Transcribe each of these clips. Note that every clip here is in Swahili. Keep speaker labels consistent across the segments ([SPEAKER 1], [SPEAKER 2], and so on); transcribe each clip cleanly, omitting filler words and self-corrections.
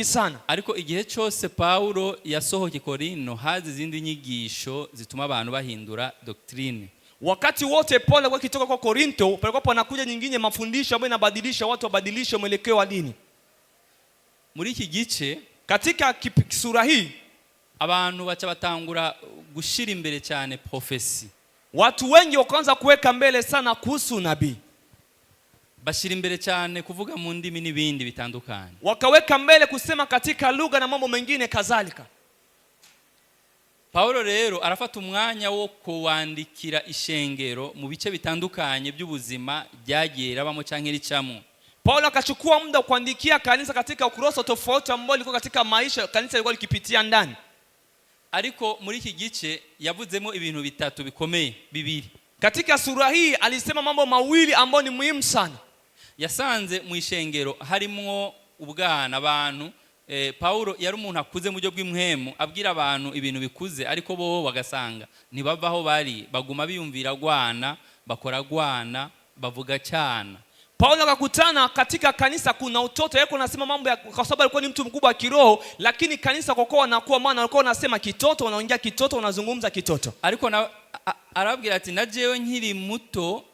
[SPEAKER 1] sana.
[SPEAKER 2] Ariko igihe cyose Paulo yasohoke Korinto hazi izindi nyigisho zituma abantu bahindura doctrine.
[SPEAKER 1] Wakati wote Paulo alikuwa kitoka kwa Korinto, palikuwa panakuja nyingine mafundisho ambayo inabadilisha watu wabadilishe mwelekeo wa dini.
[SPEAKER 2] Muri iki gice
[SPEAKER 1] katika sura hii
[SPEAKER 2] abantu bacha batangura gushira imbere cyane prophecy.
[SPEAKER 1] Watu wengi wakaanza kuweka mbele sana kuhusu nabii.
[SPEAKER 2] Bashira imbere cyane kuvuga mu ndimi n'ibindi bitandukanye.
[SPEAKER 1] Wakaweka mbele kusema katika lugha na mambo mengine kadhalika.
[SPEAKER 2] Paulo rero arafata umwanya wo kuwandikira ishengero mu bice bitandukanye by'ubuzima byagiye rabamo canke ricamo.
[SPEAKER 1] Paulo akachukua muda kuandikia kanisa katika ukurasa tofauti ambao liko katika maisha kanisa liko likipitia ndani.
[SPEAKER 2] Ariko muri iki gice yavuzemo ibintu bitatu bikomeye bibiri.
[SPEAKER 1] Katika sura hii alisema mambo mawili ambayo ni muhimu sana.
[SPEAKER 2] Yasanze mu ishengero harimo ubwana abantu. Paulo yari umuntu akuze mu buryo bw'imhemu abwira abantu ibintu bikuze ariko bo bagasanga ntibavaho bari baguma biyumvira gwana bakora gwana bavuga cyana.
[SPEAKER 1] Paulo akakutana katika kanisa kuna utoto yako nasema mambo ya kwa sababu alikuwa ni mtu mkubwa kiroho, lakini kanisa kwa kuwa wanakuwa maana walikuwa wanasema kitoto, wanaongea kitoto, wanazungumza kitoto.
[SPEAKER 2] Ariko na arabwira ati najewe nkiri muto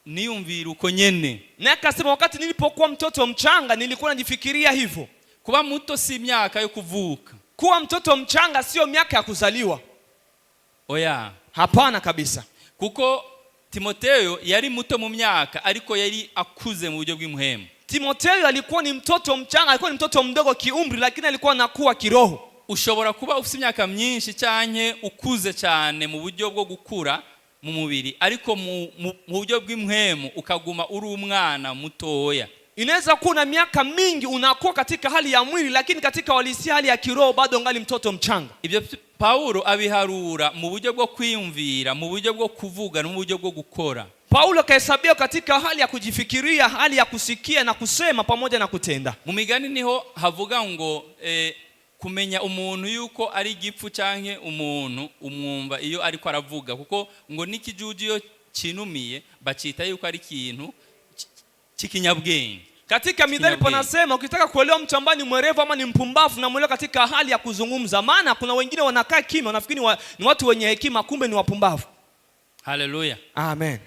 [SPEAKER 2] niyumvira uko nyene.
[SPEAKER 1] Na akasema wakati nilipokuwa mtoto mchanga nilikuwa najifikiria hivyo.
[SPEAKER 2] Kuba muto si myaka yo kuvuka.
[SPEAKER 1] Kuwa mtoto mchanga sio miaka ya kuzaliwa.
[SPEAKER 2] Oya,
[SPEAKER 1] hapana kabisa.
[SPEAKER 2] Kuko Timotheo yari muto mu myaka ariko yari akuze mu buryo bw'imhemu.
[SPEAKER 1] Timotheo alikuwa ni mtoto mchanga, alikuwa ni mtoto mdogo kiumri, lakini alikuwa anakuwa kiroho.
[SPEAKER 2] Ushobora kuba ufite imyaka myinshi cyane ukuze cyane mu buryo bwo gukura mu mubiri, ariko mu buryo bw'imhemu ukaguma uri umwana mutoya.
[SPEAKER 1] Inaweza kuwa na miaka mingi unakuwa katika hali ya mwili, lakini katika walisia hali ya kiroho bado ngali mtoto mchanga.
[SPEAKER 2] Ibyo Paulo abiharura mu buryo bwo kwiyumvira, mu buryo bwo kuvuga no mu buryo bwo gukora.
[SPEAKER 1] Paulo kahesabia katika hali ya kujifikiria, hali ya kusikia na kusema pamoja na kutenda.
[SPEAKER 2] Mu migani niho havuga ngo kumenya umuntu yuko ari gipfu canke umuntu umwumva iyo ariko aravuga, kuko ngo nikijujiyo kinumiye bacita yuko ari kintu kikinyabwenge.
[SPEAKER 1] Katika Mithali panasema ukitaka kuelewa mtu ambaye ni mwerevu ama ni mpumbavu na muelewa katika hali ya kuzungumza, maana kuna wengine wanakaa kimya wanafikiri ni watu wenye hekima kumbe ni wapumbavu.
[SPEAKER 2] Haleluya.
[SPEAKER 1] Amen.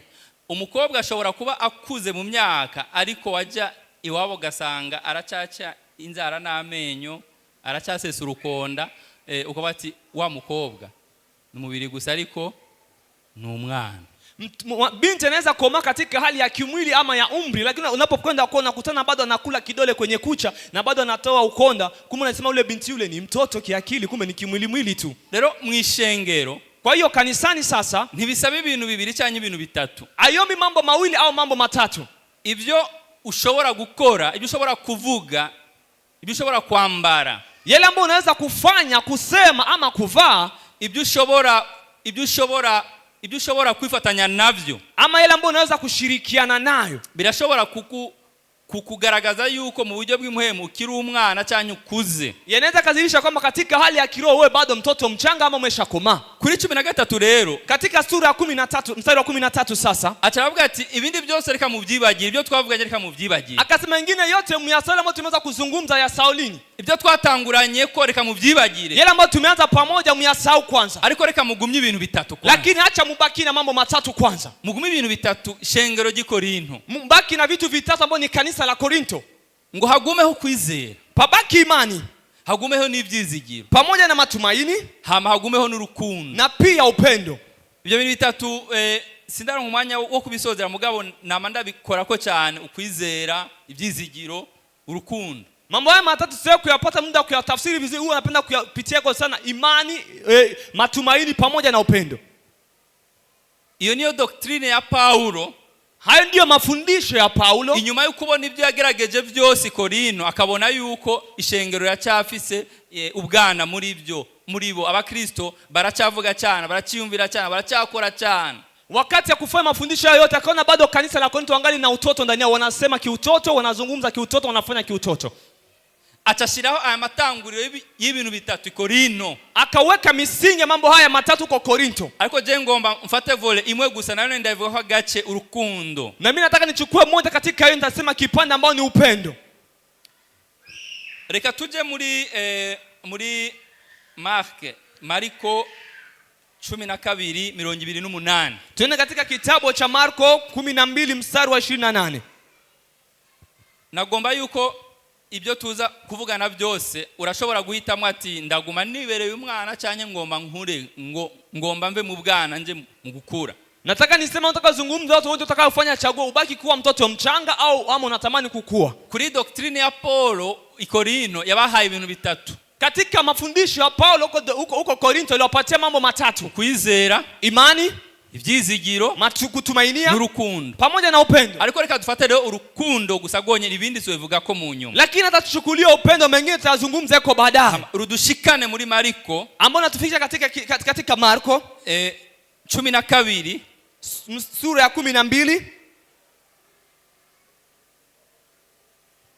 [SPEAKER 2] Umukobwa ashobora kuba akuze mu myaka ariko waja iwabo gasanga aracaca inzara n'amenyo, aracasesa urukonda, ukabati wa mukobwa n'umubiri gusa ariko n'umwana.
[SPEAKER 1] Binti anaweza koma katika hali ya kimwili ama ya umri, lakini unapokwenda kuona kutana bado anakula kidole kwenye kucha na bado anatoa ukonda, kumbe unasema ule binti yule ni mtoto kiakili, kumbe ni kimwili mwili tu.
[SPEAKER 2] Rero mwishengero,
[SPEAKER 1] kwa hiyo kanisani sasa
[SPEAKER 2] ntibisaba ibintu bibiri cyangwa ibintu bitatu.
[SPEAKER 1] Ayomi mambo mawili au mambo matatu.
[SPEAKER 2] Ibyo ushobora gukora, ibyo ushobora kuvuga, ibyo ushobora kwambara,
[SPEAKER 1] yale ambayo unaweza kufanya, kusema ama kuvaa,
[SPEAKER 2] ibyo ushobora kwifatanya navyo,
[SPEAKER 1] ama yale ambayo unaweza kushirikiana nayo,
[SPEAKER 2] birashobora kukugaragaza yuko mu buryo bw'imhemu ukiri umwana cyangwa ukuze.
[SPEAKER 1] Yanaweza kazilisha kwamba katika hali ya kiroho wewe bado mtoto mchanga ama umeshakoma.
[SPEAKER 2] Kuri 13 rero
[SPEAKER 1] katika sura ya 13 mstari wa 13 sasa
[SPEAKER 2] achavuga ati ibindi byose reka mubyibagire, ibyo twavuganye reka mubyibagire.
[SPEAKER 1] Akasema ingine yote myasala ambayo tumeweza kuzungumza ya Saulini,
[SPEAKER 2] ibyo twatanguranye ko reka mubyibagire,
[SPEAKER 1] yale ambayo tumeanza pamoja myasahau kwanza,
[SPEAKER 2] ariko reka mugumye ibintu bitatu kwanza.
[SPEAKER 1] Lakini acha mubaki na mambo matatu kwanza.
[SPEAKER 2] Mugumye ibintu bitatu shengero gikorinto,
[SPEAKER 1] mubaki na vitu vitatu ambavyo ni kanisa la Korinto.
[SPEAKER 2] Ngo hagumeho kwizera,
[SPEAKER 1] pabaki imani,
[SPEAKER 2] hagumeho n'ivyizigiro,
[SPEAKER 1] pamoja na matumaini,
[SPEAKER 2] hama hagumeho n'urukundo,
[SPEAKER 1] na pia upendo.
[SPEAKER 2] Ibyo bintu bitatu sindaro mu mwanya wo kubisozera, mugabo namanda bikora ko cyane ukwizera, ivyizigiro, urukundo.
[SPEAKER 1] Mambo haya matatu sio kuyapata muda kuyatafsiri vizuri, huwa napenda kuyapitia kwa sana: imani, matumaini pamoja na upendo.
[SPEAKER 2] Iyo niyo doctrine ya Paulo.
[SPEAKER 1] Hayo ndio mafundisho ya Paulo.
[SPEAKER 2] Inyuma yo kubona ibyo yagerageje byose Korinto, akabona yuko ishengero yacyafise ubwana muri bo abakristo baracyavuga cyane, baraciyumvira cyane, baracyakora cyane.
[SPEAKER 1] Wakati ya kufanya mafundisho yote akaona bado kanisa la Korinto wangali na utoto ndani yao, wanasema kiutoto, wanazungumza kiutoto, wanafanya kiutoto.
[SPEAKER 2] Atashiraho aya matanguriro y'ibintu bitatu Korinto,
[SPEAKER 1] akaweka misingi mambo haya matatu kwa Korinto.
[SPEAKER 2] Ariko je ngomba mfate vole imwe gusa nayo ndavuga ko gace urukundo,
[SPEAKER 1] na mimi nataka nichukue moja katika hiyo, nitasema kipande ambao ni upendo.
[SPEAKER 2] Reka tuje muri Marko 12:28.
[SPEAKER 1] Tuende katika kitabu cha Marko 12 mstari wa 28.
[SPEAKER 2] Nagomba yuko ibyo tuza kuvugana byose urashobora guhitamo ati ndaguma nibereye umwana cyane ngomba mve mu bwana nje mu gukura.
[SPEAKER 1] Nataka nisema unataka zungumza watu wote utakaofanya chaguo ubaki kuwa mtoto mchanga au ama unatamani kukua.
[SPEAKER 2] Kuri doctrine ya Paulo Ikorino yabahaye ibintu bitatu.
[SPEAKER 1] Katika mafundisho ya Paulo huko Korinto aliwapatia mambo matatu:
[SPEAKER 2] kwizera,
[SPEAKER 1] imani,
[SPEAKER 2] ibyizigiro,
[SPEAKER 1] kutumainia,
[SPEAKER 2] n'urukundo,
[SPEAKER 1] pamoja na upendo.
[SPEAKER 2] Ariko reka dufate rero urukundo gusagonye ibindi tuvuga ko mu nyuma.
[SPEAKER 1] Lakini hata tuchukulie upendo mengine tutazungumza yako baadaye.
[SPEAKER 2] Rudushikane muri Marko
[SPEAKER 1] ambao natufikisha katika Marko
[SPEAKER 2] 12
[SPEAKER 1] sura ya 12.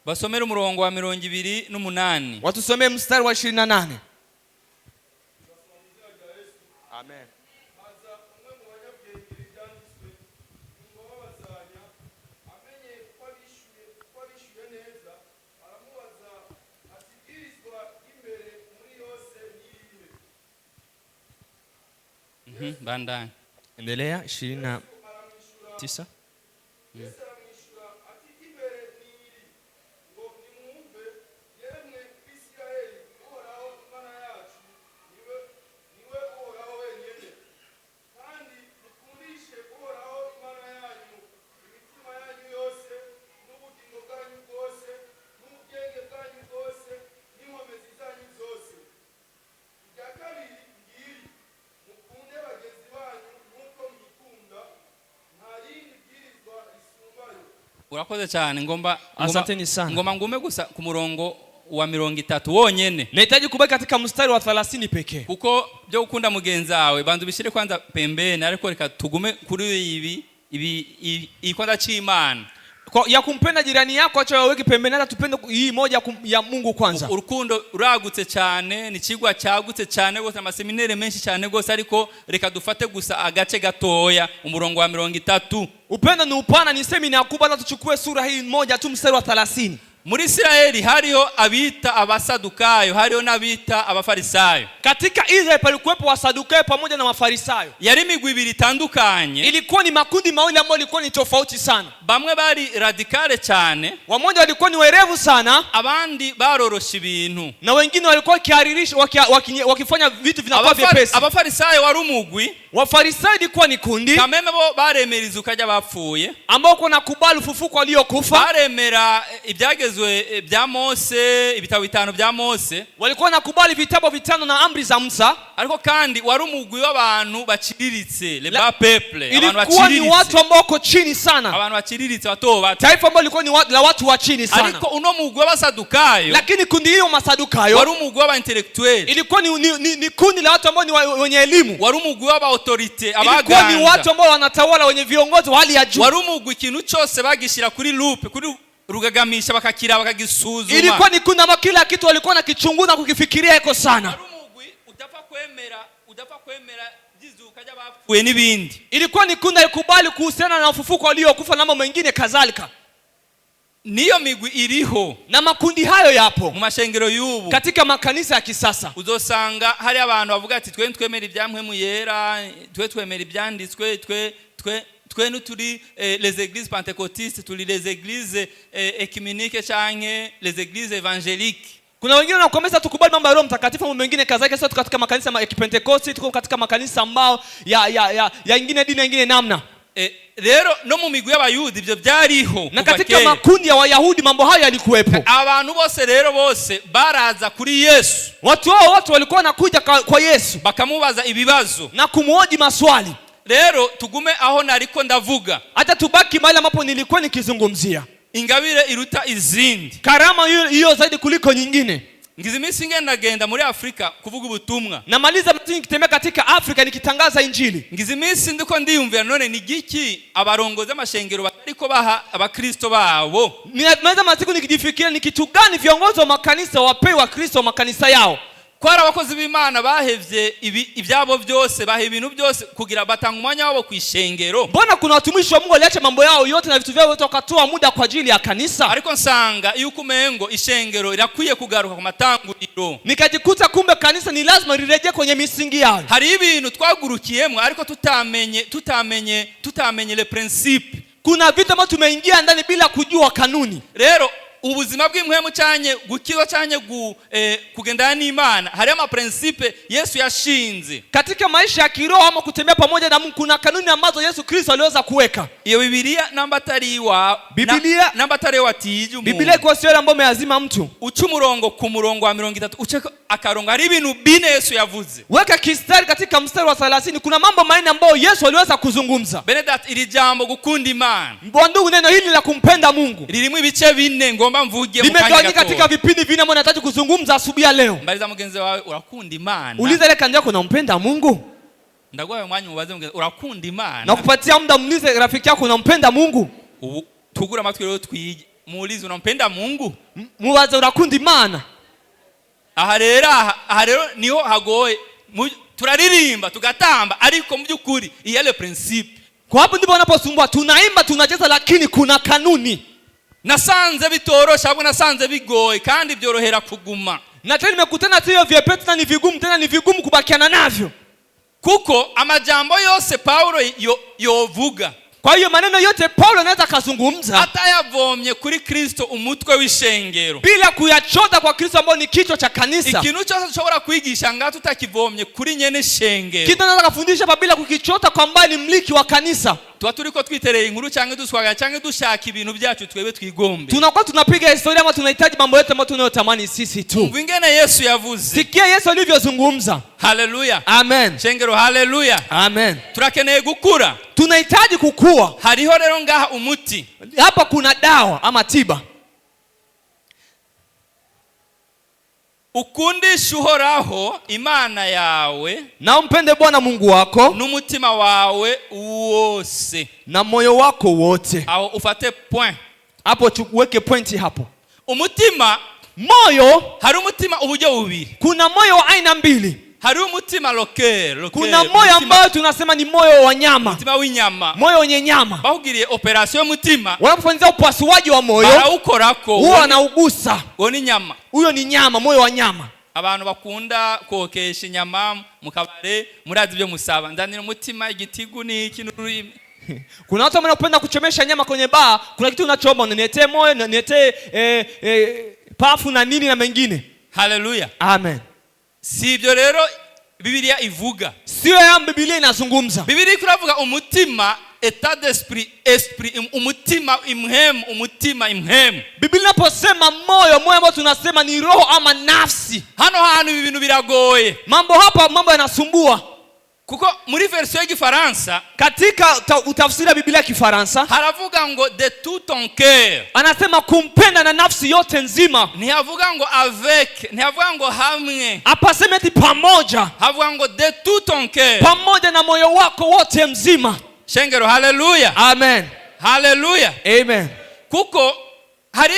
[SPEAKER 2] Basomera umurongo wa 28.
[SPEAKER 1] Watusomee mstari wa 28. Amen.
[SPEAKER 2] Bandani.
[SPEAKER 1] Endelea 29.
[SPEAKER 2] Urakoze cyane ngomba
[SPEAKER 1] ngume
[SPEAKER 2] gusa ku murongo wa 30 wonyene.
[SPEAKER 1] Nahitaji kubaki katika mstari wa 30 pekee.
[SPEAKER 2] Kuko byo gukunda mugenzi wawe bantu bishire kwanza pembeni ariko reka tugume kuri ibi ikonda cy'Imana.
[SPEAKER 1] Ya kumpenda jirani yako acha waweke pembeni, hata tupende hii moja ya Mungu kwanza.
[SPEAKER 2] Urukundo uragutse cyane, ni kigwa cyagutse cyane gose, amaseminere menshi cyane gose, ariko reka dufate gusa agace gatoya umurongo wa 30.
[SPEAKER 1] Upendo ni upana, ni semina kubwa, hata tuchukue sura hii moja tu mstari wa 30.
[SPEAKER 2] Muri Israeli hariyo abita abasadukayo, hariyo nabita abafarisayo.
[SPEAKER 1] Katika Israeli palikuwepo wasadukayo pamoja na mafarisayo.
[SPEAKER 2] Yari migwi ibiri itandukanye.
[SPEAKER 1] Ilikuwa ni makundi mawili ambayo ilikuwa ni tofauti sana.
[SPEAKER 2] Bamwe bari radikale cyane,
[SPEAKER 1] wamoja walikuwa ni werevu sana,
[SPEAKER 2] abandi barorosha ibintu,
[SPEAKER 1] na wengine walikuwa kiaririsha wakifanya vitu vinakuwa vyepesi.
[SPEAKER 2] Abafarisayo wari umugwi,
[SPEAKER 1] wafarisayo ilikuwa ni kundi
[SPEAKER 2] kameme bo baremera izuka ry'abapfuye,
[SPEAKER 1] ambao kuna kubali ufufuko waliokufa,
[SPEAKER 2] baremera ibyagezwe bya Mose, ibitabo 5 bya Mose,
[SPEAKER 1] walikuwa nakubali vitabu 5 na amri za Musa.
[SPEAKER 2] Ariko kandi wari umugwi w'abantu baciriritse, le bas peuple,
[SPEAKER 1] abantu baciriritse, ilikuwa ni watu ambao wako chini sana,
[SPEAKER 2] abantu baciriritse bato bato,
[SPEAKER 1] taifa ambalo lilikuwa ni la watu wa chini sana.
[SPEAKER 2] Ariko uno mugwi w'abasadukayo,
[SPEAKER 1] lakini kundi hiyo masadukayo
[SPEAKER 2] wari umugwi w'abaintellectuel,
[SPEAKER 1] ilikuwa ni kundi la watu ambao ni wenye elimu,
[SPEAKER 2] wari umugwi w'abaautorite, abaganga,
[SPEAKER 1] ilikuwa ni watu ambao wanatawala, wenye viongozi wa hali ya juu.
[SPEAKER 2] Wari umugwi ikintu cyose bagishira kuri loupe, kuri rugagamisha bakakira bakagisuzuma.
[SPEAKER 1] Ilikuwa ni kundi ambao kila kitu walikuwa nakichunguza kukifikiria iko sana.
[SPEAKER 2] Wari umugwi udapfa kwemera jizuka ry'abapfuye n'ibindi.
[SPEAKER 1] Ilikuwa ni kundi likubali kuhusiana na ufufuko waliokufa na mambo mengine kadhalika.
[SPEAKER 2] Niyo migwi iriho
[SPEAKER 1] na makundi hayo yapo
[SPEAKER 2] mu mashengero y'ubu.
[SPEAKER 1] Katika makanisa ya kisasa
[SPEAKER 2] uzosanga hari abantu bavuga ati twemera ibyamwe yera, twemera ibyanditswe, twe n'uturi les églises pentecôtistes, turi les églises écuméniques canke les églises évangéliques.
[SPEAKER 1] Kuna wengine wanakomeza tukubali mambo ya Roho Mtakatifu, mambo mengine kadhalika. Sio katika makanisa ya Pentecost, tuko katika makanisa ambao ya nyingine dini nyingine namna.
[SPEAKER 2] Rero no mu migwi y'abayudi ibyo byariho,
[SPEAKER 1] na katika makundi ya Wayahudi mambo hayo yalikuwepo.
[SPEAKER 2] Abantu bose rero bose baraza kuri Yesu,
[SPEAKER 1] watu hao wote walikuwa wanakuja kwa Yesu
[SPEAKER 2] bakamubaza ibibazo
[SPEAKER 1] na kumuhoji maswali.
[SPEAKER 2] Rero tugume aho nariko ndavuga,
[SPEAKER 1] hata tubaki mahali ambapo nilikuwa nikizungumzia
[SPEAKER 2] ingabire iruta izindi,
[SPEAKER 1] karama hiyo zaidi kuliko nyingine.
[SPEAKER 2] Ngizimisi ngenda muri Afrika kuvuga ubutumwa,
[SPEAKER 1] namaliza nikitembea katika Afrika nikitangaza injili.
[SPEAKER 2] Ngizimisi ndiko ndiyumvira none ni giki abarongoza amashengero bariko baha abakristo babo.
[SPEAKER 1] Nimaliza masiku nikijifikiria ni kitu gani viongozi wa makanisa wapewa Kristo wa makanisa yao.
[SPEAKER 2] kwara abakozi b'Imana bahevye ibyabo byose, bahe ibintu byose kugira batanga umwanya wabo kwishengero.
[SPEAKER 1] Mbona kuna watumishi wa Mungu waliacha mambo yao yote na vitu vyao wote wakatoa muda kwa ajili ya kanisa?
[SPEAKER 2] Ariko nsanga yuko umengo ishengero irakwiye kugaruka ku matanguriro.
[SPEAKER 1] Nikajikuta kumbe kanisa ni lazima lirejee kwenye misingi yao.
[SPEAKER 2] Hari ibintu twagurukiyemo ariko tutamenye le principe.
[SPEAKER 1] Kuna vitu ambavyo tumeingia ndani bila kujua kanuni.
[SPEAKER 2] Rero ubuzima bw'imwemu cyanye gukiza cyanye kugendana n'Imana hari ama principe Yesu yashinze.
[SPEAKER 1] Katika maisha ya kiroho ama kutembea pamoja na Mungu kuna kanuni ambazo Yesu Kristo aliweza kuweka.
[SPEAKER 2] Iyo Biblia namba tari wa tiju.
[SPEAKER 1] Biblia kwa sio ambayo umeazima mtu.
[SPEAKER 2] Uca umurongo ku murongo wa 30 uce akarongo ari ibintu bine Yesu yavuze.
[SPEAKER 1] Weka kistari katika mstari wa 30 kuna mambo manne ambayo Yesu aliweza kuzungumza.
[SPEAKER 2] Benedat ili jambo gukunda Imana.
[SPEAKER 1] Ndugu, neno hili la kumpenda Mungu
[SPEAKER 2] lilimu ibice bine ngomba mvugie
[SPEAKER 1] mukanya katika vipindi vine ambavyo nataka kuzungumza asubuhi ya leo.
[SPEAKER 2] Mbaliza mugenzi wawe urakunda Imana.
[SPEAKER 1] Uliza ile kanzi yako unampenda Mungu?
[SPEAKER 2] Ndagwaye mwanya mubaze mugenzi urakunda Imana.
[SPEAKER 1] Na kupatia muda muulize rafiki yako unampenda Mungu?
[SPEAKER 2] Tugura amatwi rero twige. Muulize unampenda Mungu?
[SPEAKER 1] Mubaze urakunda Imana?
[SPEAKER 2] Aha rero niho hagoye. Turaririmba tugatamba ariko mu byukuri iyale principe.
[SPEAKER 1] Kwa hapo ndipo wanaposumbua, tunaimba tunacheza lakini kuna kanuni.
[SPEAKER 2] Nasanze bitorosha ahubwo nasanze bigoye kandi byorohera kuguma.
[SPEAKER 1] Na tena nimekutana sio vyepesi na ni vigumu, tena ni vigumu kubakiana navyo.
[SPEAKER 2] Kuko amajambo yose Paulo yovuga.
[SPEAKER 1] Kwa hiyo maneno yote Paulo anaweza kuzungumza
[SPEAKER 2] hata yavomye kuri Kristo umutwe w'ishengero.
[SPEAKER 1] Bila kuyachota kwa Kristo ambao ni kichwa cha kanisa.
[SPEAKER 2] Ikintu cyose ushobora kwigisha ngato utakivomye kuri nyene shengero.
[SPEAKER 1] Kitu anaweza kufundisha bila kukichota kwa mbali mliki wa kanisa.
[SPEAKER 2] Tuba turiko twitereye inkuru cyangwa duswaga cyangwa dushaka ibintu byacu twebe twigombe.
[SPEAKER 1] Tunakuwa tunapiga historia ama tunahitaji mambo yote ambayo tunayotamani sisi tu.
[SPEAKER 2] Mvingene Yesu yavuze.
[SPEAKER 1] Sikia Yesu alivyozungumza.
[SPEAKER 2] Haleluya.
[SPEAKER 1] Amen.
[SPEAKER 2] Shengero haleluya.
[SPEAKER 1] Amen.
[SPEAKER 2] Turakeneye gukura.
[SPEAKER 1] Tunahitaji kukua.
[SPEAKER 2] Hariho rero ngaha umuti.
[SPEAKER 1] Hapa kuna dawa ama tiba.
[SPEAKER 2] Ukundisha Uhoraho Imana yawe
[SPEAKER 1] na umpende Bwana Mungu wako
[SPEAKER 2] n'umutima wawe wose
[SPEAKER 1] na moyo wako wote.
[SPEAKER 2] Aho ufate point.
[SPEAKER 1] Hapo tuweke pointi hapo.
[SPEAKER 2] Umutima,
[SPEAKER 1] moyo,
[SPEAKER 2] hari umutima uburyo bubiri.
[SPEAKER 1] Kuna moyo wa aina mbili.
[SPEAKER 2] Hari umutima loker.
[SPEAKER 1] Kuna moyo ambao tunasema ni moyo wa nyama.
[SPEAKER 2] Umutima w'inyama.
[SPEAKER 1] Moyo wenye nyama.
[SPEAKER 2] Bahugiriye operation y'umutima.
[SPEAKER 1] Wanapofanya upasuaji wa moyo.
[SPEAKER 2] Barawukorako.
[SPEAKER 1] Huo anaugusa.
[SPEAKER 2] Uwo ni nyama.
[SPEAKER 1] Huyo ni nyama, moyo wa nyama.
[SPEAKER 2] Abantu bakunda kokesha inyama mukabare murazi byo musaba. Ndanira umutima igitigu ni ikintu rurimi.
[SPEAKER 1] Kuna watu wanapenda kuchomesha nyama kwenye baa, kuna kitu unachoomba unaniletee moyo, unaniletee pafu na nini na mengine.
[SPEAKER 2] Haleluya.
[SPEAKER 1] Amen.
[SPEAKER 2] Sivyo rero Biblia ivuga.
[SPEAKER 1] Sio ya Biblia inazungumza.
[SPEAKER 2] Biblia iravuga umutima, état d'esprit, umutima imhemu, umutima imhemu.
[SPEAKER 1] Biblia inaposema moyo ambao tunasema ni roho ama nafsi.
[SPEAKER 2] Hano hantu ibintu biragoye.
[SPEAKER 1] Mambo hapa mambo yanasumbua.
[SPEAKER 2] Kuko muri version ya Kifaransa,
[SPEAKER 1] katika utafsiri wa Biblia ya Kifaransa,
[SPEAKER 2] haravuga ngo de tout ton cœur.
[SPEAKER 1] Anasema kumpenda na nafsi yote nzima.
[SPEAKER 2] Ntihavuga ngo avec, ntihavuga ngo hamwe.
[SPEAKER 1] Apaseme ati pamoja.
[SPEAKER 2] Havuga ngo de tout ton cœur.
[SPEAKER 1] Pamoja na moyo wako wote mzima.
[SPEAKER 2] Shengero haleluya.
[SPEAKER 1] Amen.
[SPEAKER 2] Haleluya.
[SPEAKER 1] Amen.
[SPEAKER 2] Kuko hari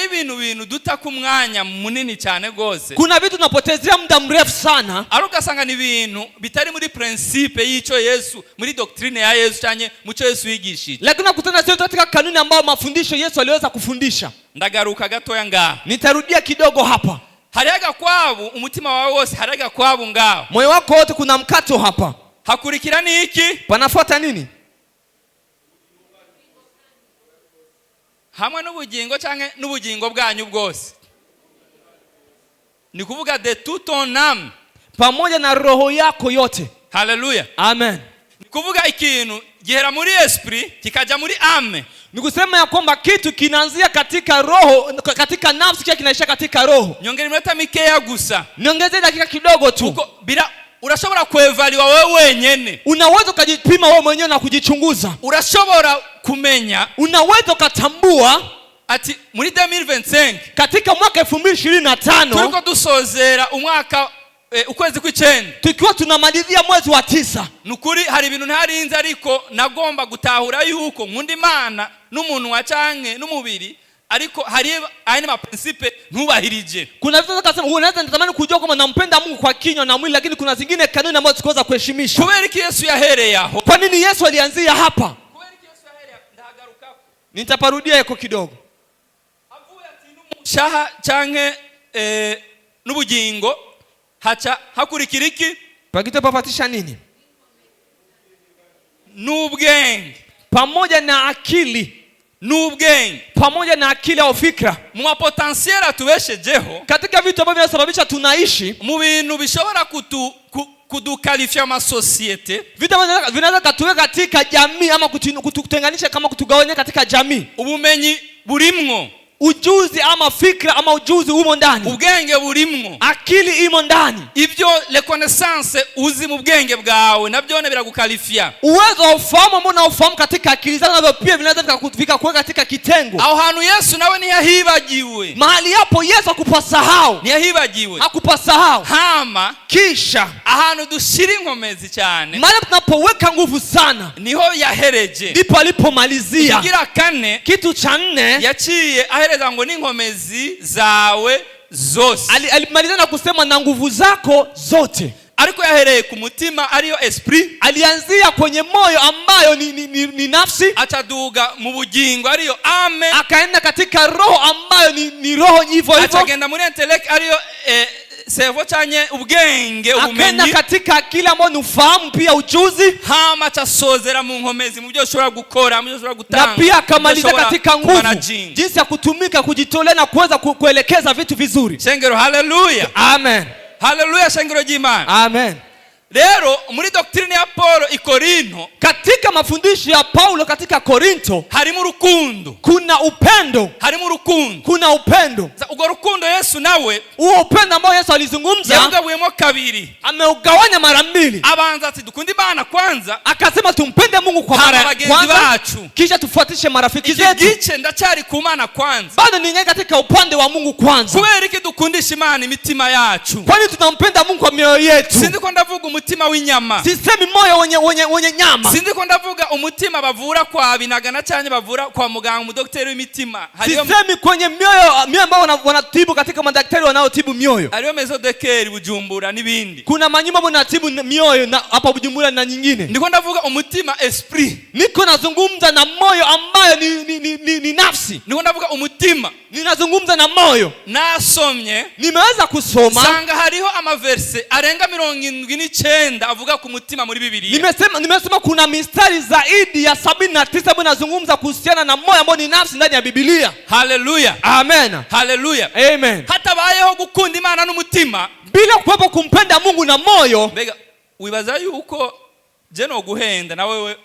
[SPEAKER 2] ibintu duta ku mwanya munini cyane gose.
[SPEAKER 1] Kuna vitu tunapotezea muda mrefu sana.
[SPEAKER 2] Arukasanga ni ibintu bitari muri principe yico Yesu, muri doctrine ya Yesu cyane muco Yesu yigishije.
[SPEAKER 1] Lakini nakutana sio katika kanuni ambayo mafundisho Yesu aliweza kufundisha.
[SPEAKER 2] Ndagaruka gatoya ngaha.
[SPEAKER 1] Nitarudia kidogo hapa.
[SPEAKER 2] Hariga kwabu umutima wawe wose, hariga kwabu ngaho.
[SPEAKER 1] Moyo wako wote kuna mkato hapa.
[SPEAKER 2] Hakurikira ni iki?
[SPEAKER 1] Panafuata nini?
[SPEAKER 2] Hamwe n'ubugingo cyangwa n'ubugingo bwanyu bwose. Ni kuvuga de tout ton âme,
[SPEAKER 1] pamoja na roho yako yote.
[SPEAKER 2] Haleluya.
[SPEAKER 1] Amen.
[SPEAKER 2] Ni kuvuga ikintu gihera muri esprit kikaja muri âme.
[SPEAKER 1] Ni kusema ya kwamba kitu kinaanzia katika roho, katika nafsi, kisha kinaisha katika roho.
[SPEAKER 2] Nyongera iminota mikeya gusa.
[SPEAKER 1] Niongezee dakika kidogo tu.
[SPEAKER 2] Uko bila urashobora kuevaluate wewe wenyene.
[SPEAKER 1] Unaweza kujipima wewe mwenyewe na kujichunguza.
[SPEAKER 2] Urashobora kumenya,
[SPEAKER 1] unaweza kutambua
[SPEAKER 2] ati muri 2025
[SPEAKER 1] katika mwaka 2025
[SPEAKER 2] turiko dusozera umwaka ukwezi kw'icenda,
[SPEAKER 1] tukiwa tunamalizia mwezi wa 9.
[SPEAKER 2] Nukuri hari ibintu ntarinze ariko nagomba gutahura yuko nkunda Imana n'umuntu wa canke n'umubiri ariko hari aina maprincipe ntubahirije.
[SPEAKER 1] Kuna vitu unaweza kusema unaweza natamani kujua kama nampenda Mungu kwa kinywa na mwili, lakini kuna zingine kanuni ambazo tukaweza kuheshimisha.
[SPEAKER 2] Kubera iki Yesu yahereye aho?
[SPEAKER 1] Kwa nini Yesu alianzia hapa?
[SPEAKER 2] Kubera iki Yesu yahereye ndahagarukako?
[SPEAKER 1] Nitaparudia yako kidogo.
[SPEAKER 2] Avuye ati n'umushaha canke n'ubugingo haca hakurikira iki?
[SPEAKER 1] Pagito papatisha nini?
[SPEAKER 2] N'ubwenge
[SPEAKER 1] pamoja na akili.
[SPEAKER 2] N'ubwenge
[SPEAKER 1] pamoja na akili au fikra.
[SPEAKER 2] Mu potentiel atubeshejeho,
[SPEAKER 1] katika vitu ambavyo vinasababisha tunaishi,
[SPEAKER 2] mu bintu bishobora kudukalifia ma societe,
[SPEAKER 1] vitu ambavyo vinaweza kutuweka katika jamii ama kututenganisha kama kutugawanya katika jamii.
[SPEAKER 2] Ubumenyi burimwo,
[SPEAKER 1] ujuzi ama fikra ama ujuzi umo ndani,
[SPEAKER 2] ubwenge burimwo,
[SPEAKER 1] akili imo ndani.
[SPEAKER 2] Ibyo le connaissance uzi mu bwenge bwawe nabyo ne biragukalifia.
[SPEAKER 1] Uwezo wa ufahamu ambao unaofahamu katika akili zako navyo pia vinaweza vikakuweka katika kitengo.
[SPEAKER 2] Aho hantu Yesu nawe niyahibagiwe.
[SPEAKER 1] Mahali hapo Yesu akupasahau.
[SPEAKER 2] Niyahibagiwe.
[SPEAKER 1] Akupasahau.
[SPEAKER 2] Hama
[SPEAKER 1] kisha
[SPEAKER 2] ahantu dushira inkomezi cyane,
[SPEAKER 1] mahali tunapoweka nguvu sana,
[SPEAKER 2] niho yahereje,
[SPEAKER 1] ndipo alipomalizia.
[SPEAKER 2] Kigira kane,
[SPEAKER 1] kitu cha 4,
[SPEAKER 2] yaciye ahereza ngo n'inkomezi zawe zose.
[SPEAKER 1] Alimaliza na kusema na nguvu zako zote.
[SPEAKER 2] Ariko yahereye ku mutima ariyo esprit,
[SPEAKER 1] alianzia kwenye moyo ambayo ni nafsi,
[SPEAKER 2] ataduga mu bugingo ariyo ame,
[SPEAKER 1] akaenda katika roho ambayo ni roho hivyo hivyo,
[SPEAKER 2] atagenda muri intellect ariyo servo cyanye ubwenge ubumenyi,
[SPEAKER 1] akaenda katika akili ambayo ni ufahamu pia ujuzi,
[SPEAKER 2] hama tasozera mu nkomezi mu byo ushobora gukora, mu byo ushobora gutanga,
[SPEAKER 1] na pia akamaliza katika nguvu, jinsi ya kutumika, kujitolea na kuweza kuelekeza vitu vizuri.
[SPEAKER 2] Shengero haleluya.
[SPEAKER 1] Amen.
[SPEAKER 2] Haleluya shengero jimana.
[SPEAKER 1] Amen.
[SPEAKER 2] Lero muri doctrine ya Paulo i Korinto,
[SPEAKER 1] katika mafundisho ya Paulo katika Korinto,
[SPEAKER 2] harimo urukundo,
[SPEAKER 1] kuna upendo,
[SPEAKER 2] harimo urukundo,
[SPEAKER 1] kuna upendo.
[SPEAKER 2] Ugo rukundo Yesu nawe,
[SPEAKER 1] huo upendo ambao Yesu alizungumza,
[SPEAKER 2] yagabuyemo kabiri,
[SPEAKER 1] ameugawanya mara mbili.
[SPEAKER 2] Abanza ati dukunde Imana kwanza,
[SPEAKER 1] akasema tumpende Mungu kwa mara ya kwanza, kisha tufuatishe marafiki zetu.
[SPEAKER 2] Igice ndacyari ku Mana kwanza,
[SPEAKER 1] bado ningae katika upande wa Mungu kwanza.
[SPEAKER 2] Kubera iki dukundisha Imana imitima yacu?
[SPEAKER 1] Kwani tunampenda Mungu kwa mioyo yetu.
[SPEAKER 2] Sindiko ndavuga umutima w'inyama,
[SPEAKER 1] sisemi moyo wenye nyama.
[SPEAKER 2] Sindiko ndavuga umutima bavura kwa binagana cyane bavura kwa muganga umudokteri w'imitima.
[SPEAKER 1] Sisemi kwenye mioyo ambao wanatibu katika madaktari wanaotibu mioyo.
[SPEAKER 2] Hariyo mezodekeri Bujumbura n'ibindi.
[SPEAKER 1] Kuna manyumba wanatibu mioyo na hapa Bujumbura na nyingine.
[SPEAKER 2] Ndiko ndavuga umutima esprit.
[SPEAKER 1] Niko nazungumza na moyo ambayo ni nafsi.
[SPEAKER 2] Ndiko ndavuga umutima.
[SPEAKER 1] Ninazungumza na moyo.
[SPEAKER 2] Nasomye,
[SPEAKER 1] nimeweza kusoma,
[SPEAKER 2] sanga hariho amaverse arenga 79 avuga ku mutima muri Biblia.
[SPEAKER 1] Nimesoma kuna mistari zaidi ya 79 ambayo nazungumza kuhusiana na moyo ambao ni nafsi ndani ya Biblia.
[SPEAKER 2] Haleluya.
[SPEAKER 1] Amen.
[SPEAKER 2] Haleluya.
[SPEAKER 1] Amen.
[SPEAKER 2] Hata bayeho gukunda Imana n'umutima,
[SPEAKER 1] bila kuwepo kumpenda Mungu na moyo.
[SPEAKER 2] Mbega wibaza yuko je no guhenda na wewe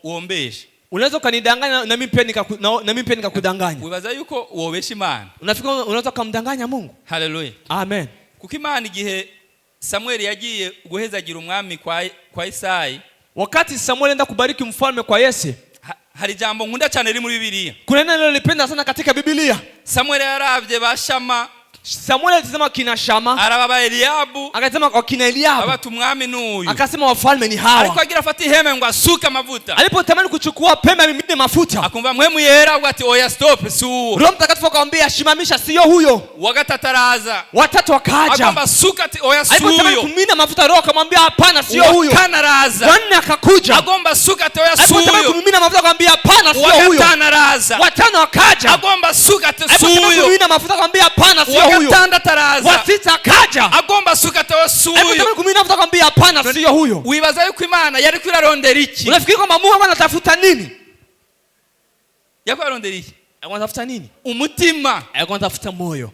[SPEAKER 2] uombeshe?
[SPEAKER 1] Unaweza kanidanganya na mimi pia nikakudanganya.
[SPEAKER 2] Wibaza yuko uobesha Imana?
[SPEAKER 1] Unafikiri unaweza kumdanganya Mungu?
[SPEAKER 2] Haleluya.
[SPEAKER 1] Amen.
[SPEAKER 2] Kuko Imana igihe Samuel yagiye guhezagira umwami kwa Isayi,
[SPEAKER 1] wakati Samuel enda kubariki mfalme kwa Yese,
[SPEAKER 2] hari jambo nkunda cyane riri muri Biblia.
[SPEAKER 1] Kuna neno nilipenda sana katika Biblia.
[SPEAKER 2] Samuel yaravye bashama,
[SPEAKER 1] Samuel alisema kina Shama,
[SPEAKER 2] arababa Eliabu,
[SPEAKER 1] akasema kwa kina Eliabu,
[SPEAKER 2] abatu mwami n'uyu,
[SPEAKER 1] akasema wafalme ni hawa.
[SPEAKER 2] Alikuwa agira afata iheme ngo asuka mafuta,
[SPEAKER 1] alipotamani kuchukua pembe mimine mafuta,
[SPEAKER 2] akumva mpwemu yera ati oya stop suo,
[SPEAKER 1] Roho Mtakatifu akamwambia shimamisha, sio huyo.
[SPEAKER 2] Wagatataraza,
[SPEAKER 1] watatu wakaja,
[SPEAKER 2] akamwambia suka ati oya suo,
[SPEAKER 1] alipotamani kumimina mafuta Roho akamwambia hapana, sio huyo.
[SPEAKER 2] Wakanaraza,
[SPEAKER 1] wanne akakuja,
[SPEAKER 2] agomba suka ati oya suo,
[SPEAKER 1] alipotamani kumimina mafuta akamwambia hapana, sio huyo.
[SPEAKER 2] Wakanaraza,
[SPEAKER 1] watano wakaja,
[SPEAKER 2] agomba suka ati suo,
[SPEAKER 1] alipotamani kumimina mafuta akamwambia hapana, sio huyo. Wasita kaja,
[SPEAKER 2] agomba suka tawa suyo,
[SPEAKER 1] alipotamani kumimina mafuta akamwambia hapana, sio huyo.
[SPEAKER 2] Wibaza yuko Imana yari kwirarondera iki?
[SPEAKER 1] Unafikiri kwamba Mungu anatafuta nini?
[SPEAKER 2] Yako arondera iki?
[SPEAKER 1] Anatafuta nini?
[SPEAKER 2] Umutima.
[SPEAKER 1] Anatafuta moyo.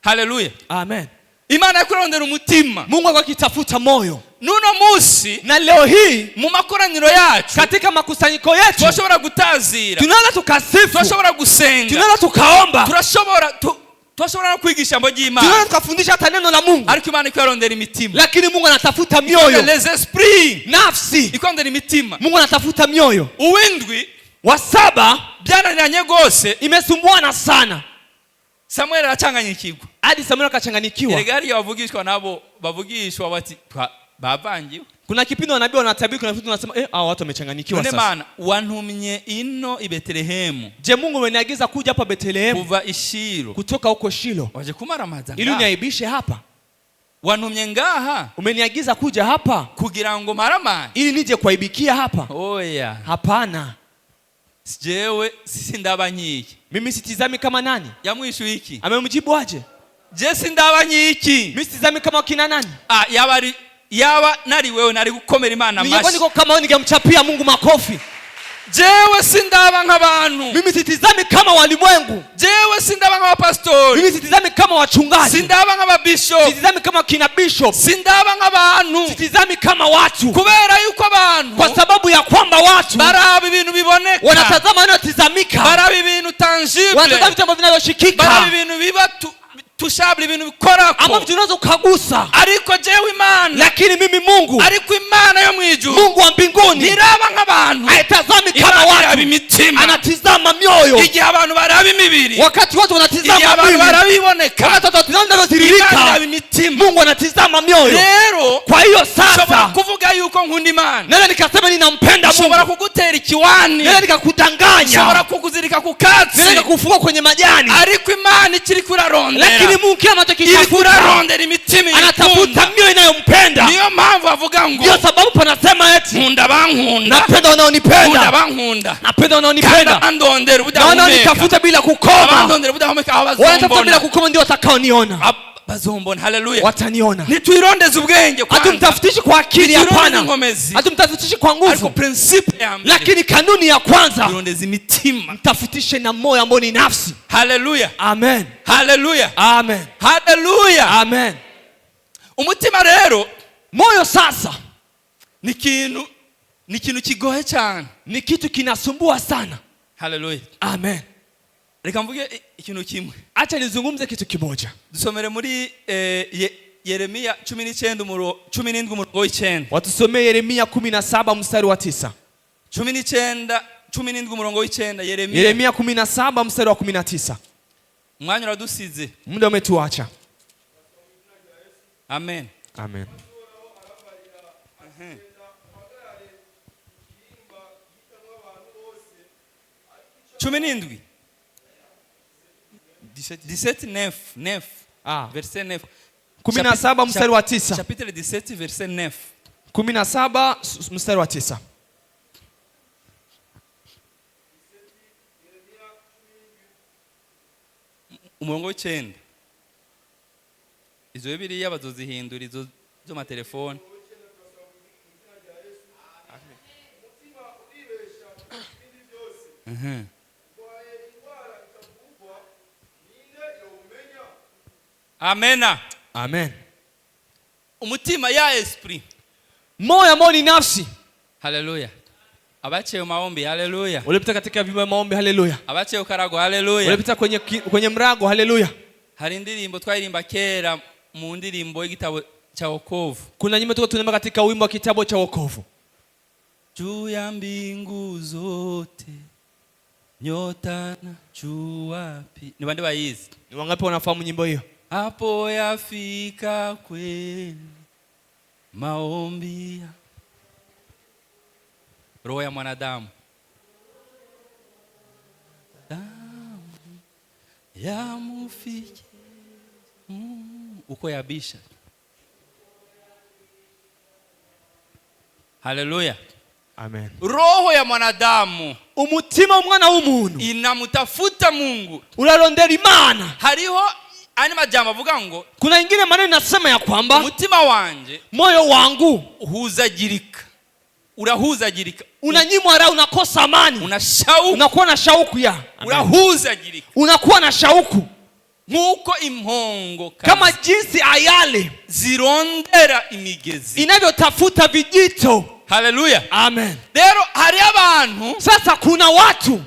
[SPEAKER 2] Haleluya.
[SPEAKER 1] Amen.
[SPEAKER 2] Imana yakurondera umutima.
[SPEAKER 1] Mungu akitafuta moyo.
[SPEAKER 2] Nuno musi,
[SPEAKER 1] na leo hii
[SPEAKER 2] mu makoraniro yacu,
[SPEAKER 1] katika makusanyiko yetu,
[SPEAKER 2] twashobora gutazira,
[SPEAKER 1] tunaweza tukasifu,
[SPEAKER 2] twashobora gusenga,
[SPEAKER 1] tunaweza tukaomba,
[SPEAKER 2] twashobora no kwigisha jambo ry'Imana,
[SPEAKER 1] tunaweza tukafundisha hata neno la Mungu,
[SPEAKER 2] ariko Imana ikarondera imitima.
[SPEAKER 1] Lakini Mungu anatafuta mioyo,
[SPEAKER 2] les esprits,
[SPEAKER 1] nafsi
[SPEAKER 2] ikarondera imitima.
[SPEAKER 1] Mungu anatafuta mioyo.
[SPEAKER 2] Uwindwi
[SPEAKER 1] wa 7
[SPEAKER 2] byananiranye gose,
[SPEAKER 1] imesumbuana sana.
[SPEAKER 2] Samuel aracanganyikirwa,
[SPEAKER 1] hadi Samuel akachanganyikiwa.
[SPEAKER 2] Erega hariya bavugishwa nabo bavugishwa bati bavangiwe.
[SPEAKER 1] Kuna kipindi wanabii wanatabiri, kuna vitu tunasema hao watu wamechanganyikiwa sasa.
[SPEAKER 2] None mana wantumye ino i Betlehemu.
[SPEAKER 1] Je, Mungu ameniagiza kuja hapa Betlehemu
[SPEAKER 2] kuva ishiro,
[SPEAKER 1] kutoka huko Shilo
[SPEAKER 2] waje kumara mazanga
[SPEAKER 1] ili uniaibishe hapa?
[SPEAKER 2] Wantumye ngaha,
[SPEAKER 1] umeniagiza kuja hapa
[SPEAKER 2] kugira ngo maramani
[SPEAKER 1] ili nije kuaibikia hapa?
[SPEAKER 2] Oya,
[SPEAKER 1] hapana.
[SPEAKER 2] Jewe sindabanyiki.
[SPEAKER 1] Mimi sitizami kama nani.
[SPEAKER 2] Yamwishuye iki?
[SPEAKER 1] Amemjibu aje?
[SPEAKER 2] Je, sindabanyiki.
[SPEAKER 1] Mimi sitizami kama kina nani.
[SPEAKER 2] Yaba nari wewe nari gukomera Imana mashi.
[SPEAKER 1] Ningekuwa niko kama wewe ningemchapia Mungu makofi.
[SPEAKER 2] Jewe sindaba nk'abantu.
[SPEAKER 1] Mimi sitizami kama walimwengu.
[SPEAKER 2] Jewe sindaba nk'abapastori.
[SPEAKER 1] Mimi sitizami kama wachungaji.
[SPEAKER 2] Sindaba nk'ababishop.
[SPEAKER 1] Sitizami kama kina bishop.
[SPEAKER 2] Sindaba nk'abantu.
[SPEAKER 1] Sitizami kama watu.
[SPEAKER 2] Kubera yuko abantu,
[SPEAKER 1] kwa sababu ya kwamba watu
[SPEAKER 2] baraba ibintu biboneka,
[SPEAKER 1] wanatazama yanayotazamika,
[SPEAKER 2] baraba ibintu tangible,
[SPEAKER 1] wanatazama vitu ambavyo vinavyoshikika,
[SPEAKER 2] baraba ibintu biba tushabla ibintu bikorako,
[SPEAKER 1] ama vitu unaweza kugusa.
[SPEAKER 2] Ariko jewe Imana,
[SPEAKER 1] lakini mimi Mungu,
[SPEAKER 2] ariko Imana yo mwijuru,
[SPEAKER 1] Mungu wa mbinguni,
[SPEAKER 2] niraba nk'abantu,
[SPEAKER 1] haitazami kama watu, anatizama mioyo.
[SPEAKER 2] Igihe abantu baraba imibiri,
[SPEAKER 1] wakati watu wanatizama
[SPEAKER 2] mioyo, igihe abantu barabiboneka,
[SPEAKER 1] wakati watu wanatizama tiririka, Mungu anatizama mioyo.
[SPEAKER 2] Rero
[SPEAKER 1] kwa hiyo sasa
[SPEAKER 2] kuvuga yuko nkunda Imana,
[SPEAKER 1] nenda nikasema ninampenda Mungu,
[SPEAKER 2] nshobora kugutera ikiwani,
[SPEAKER 1] nenda nikakudanganya,
[SPEAKER 2] nshobora kukuzirika ku katsi,
[SPEAKER 1] nenda nikakufunga kwenye majani,
[SPEAKER 2] ariko Imana ikiri kurarondera,
[SPEAKER 1] lakini Mungu kila anachokitafuta anatafuta mioyo inayompenda.
[SPEAKER 2] Niyo mpamvu avuga ngo,
[SPEAKER 1] ndio sababu panasema eti
[SPEAKER 2] nkunda bankunda,
[SPEAKER 1] napenda wanaonipenda,
[SPEAKER 2] nkunda bankunda,
[SPEAKER 1] napenda wanaonipenda,
[SPEAKER 2] andondera budahumeka,
[SPEAKER 1] wanaonitafuta bila kukoma,
[SPEAKER 2] andondera budahumeka,
[SPEAKER 1] wanatafuta bila kukoma, ndio watakaoniona,
[SPEAKER 2] bazombona. Haleluya,
[SPEAKER 1] wataniona.
[SPEAKER 2] Nituirondeze ubwenge kwanza,
[SPEAKER 1] hatumtafutishi kwa akili, hapana, hatumtafutishi kwa nguvu,
[SPEAKER 2] ariko principle ya mbere,
[SPEAKER 1] lakini kanuni ya kwanza,
[SPEAKER 2] turondeze imitima,
[SPEAKER 1] mtafutishe na moyo ambao ni nafsi.
[SPEAKER 2] Haleluya,
[SPEAKER 1] amen,
[SPEAKER 2] haleluya,
[SPEAKER 1] amen,
[SPEAKER 2] haleluya,
[SPEAKER 1] amen.
[SPEAKER 2] Umutima rero,
[SPEAKER 1] moyo sasa
[SPEAKER 2] ni kintu kigoye cyane,
[SPEAKER 1] ni kitu kinasumbua sana.
[SPEAKER 2] Haleluya,
[SPEAKER 1] amen.
[SPEAKER 2] Reka mvuge ikintu kimwe,
[SPEAKER 1] acha nizungumze kitu kimoja.
[SPEAKER 2] Dusomere muri Yeremia 17:9.
[SPEAKER 1] Watusomee Yeremia 17 mstari wa 9.
[SPEAKER 2] 17:9.
[SPEAKER 1] Yeremia 17 mstari wa 19.
[SPEAKER 2] Mwanya uradusize,
[SPEAKER 1] muda umetuacha.
[SPEAKER 2] Amen,
[SPEAKER 1] amen.
[SPEAKER 2] Cumi n'indwi 17:9. Verset 9.
[SPEAKER 1] 17 mstari wa 9.
[SPEAKER 2] Chapitre 17 verset 9.
[SPEAKER 1] 17 mstari wa 9.
[SPEAKER 2] Umurongo w'icenda. Izo Bibiliya bazozihindura, izo zo matelefone. Amena,
[SPEAKER 1] amen.
[SPEAKER 2] Umutima ya esprit,
[SPEAKER 1] moyo ambao ni nafsi.
[SPEAKER 2] Haleluya. Abache maombi, haleluya.
[SPEAKER 1] Ulipita katika vima maombi, haleluya.
[SPEAKER 2] Abache ukarago, haleluya.
[SPEAKER 1] Ulipita kwenye mrago, haleluya.
[SPEAKER 2] Hari indirimbo twaririmba kera mu ndirimbo y'igitabo cha wokovu.
[SPEAKER 1] Kuna nyimbo tunaimba katika wimbo wa kitabu cha wokovu.
[SPEAKER 2] Juu ya mbingu zote nyota na juu wapi. Ni bande bayizi?
[SPEAKER 1] Ni wangapi wanafahamu nyimbo hiyo?
[SPEAKER 2] Hapo yafika kweli maombi ya roho ya mwanadamu, ya mufiki uko yabisha. Haleluya,
[SPEAKER 1] amen.
[SPEAKER 2] Roho ya mwanadamu,
[SPEAKER 1] umutima umwana w'umuntu
[SPEAKER 2] inamutafuta Mungu,
[SPEAKER 1] urarondera Imana.
[SPEAKER 2] Hariho ani majambo avuga ngo,
[SPEAKER 1] kuna ingine maneno nasema ya kwamba
[SPEAKER 2] umutima wanje,
[SPEAKER 1] moyo wangu
[SPEAKER 2] uhuzagirika, urahuzagirika,
[SPEAKER 1] unanyimwa raha, unakosa amani, unakuwa na shauku ya
[SPEAKER 2] urahuzagirika,
[SPEAKER 1] unakuwa na shauku
[SPEAKER 2] nkuko impongo
[SPEAKER 1] kama jinsi ayale
[SPEAKER 2] zirondera imigezi
[SPEAKER 1] inavyotafuta vijito.
[SPEAKER 2] Haleluya,
[SPEAKER 1] amen.
[SPEAKER 2] Rero hari abantu,
[SPEAKER 1] sasa kuna watu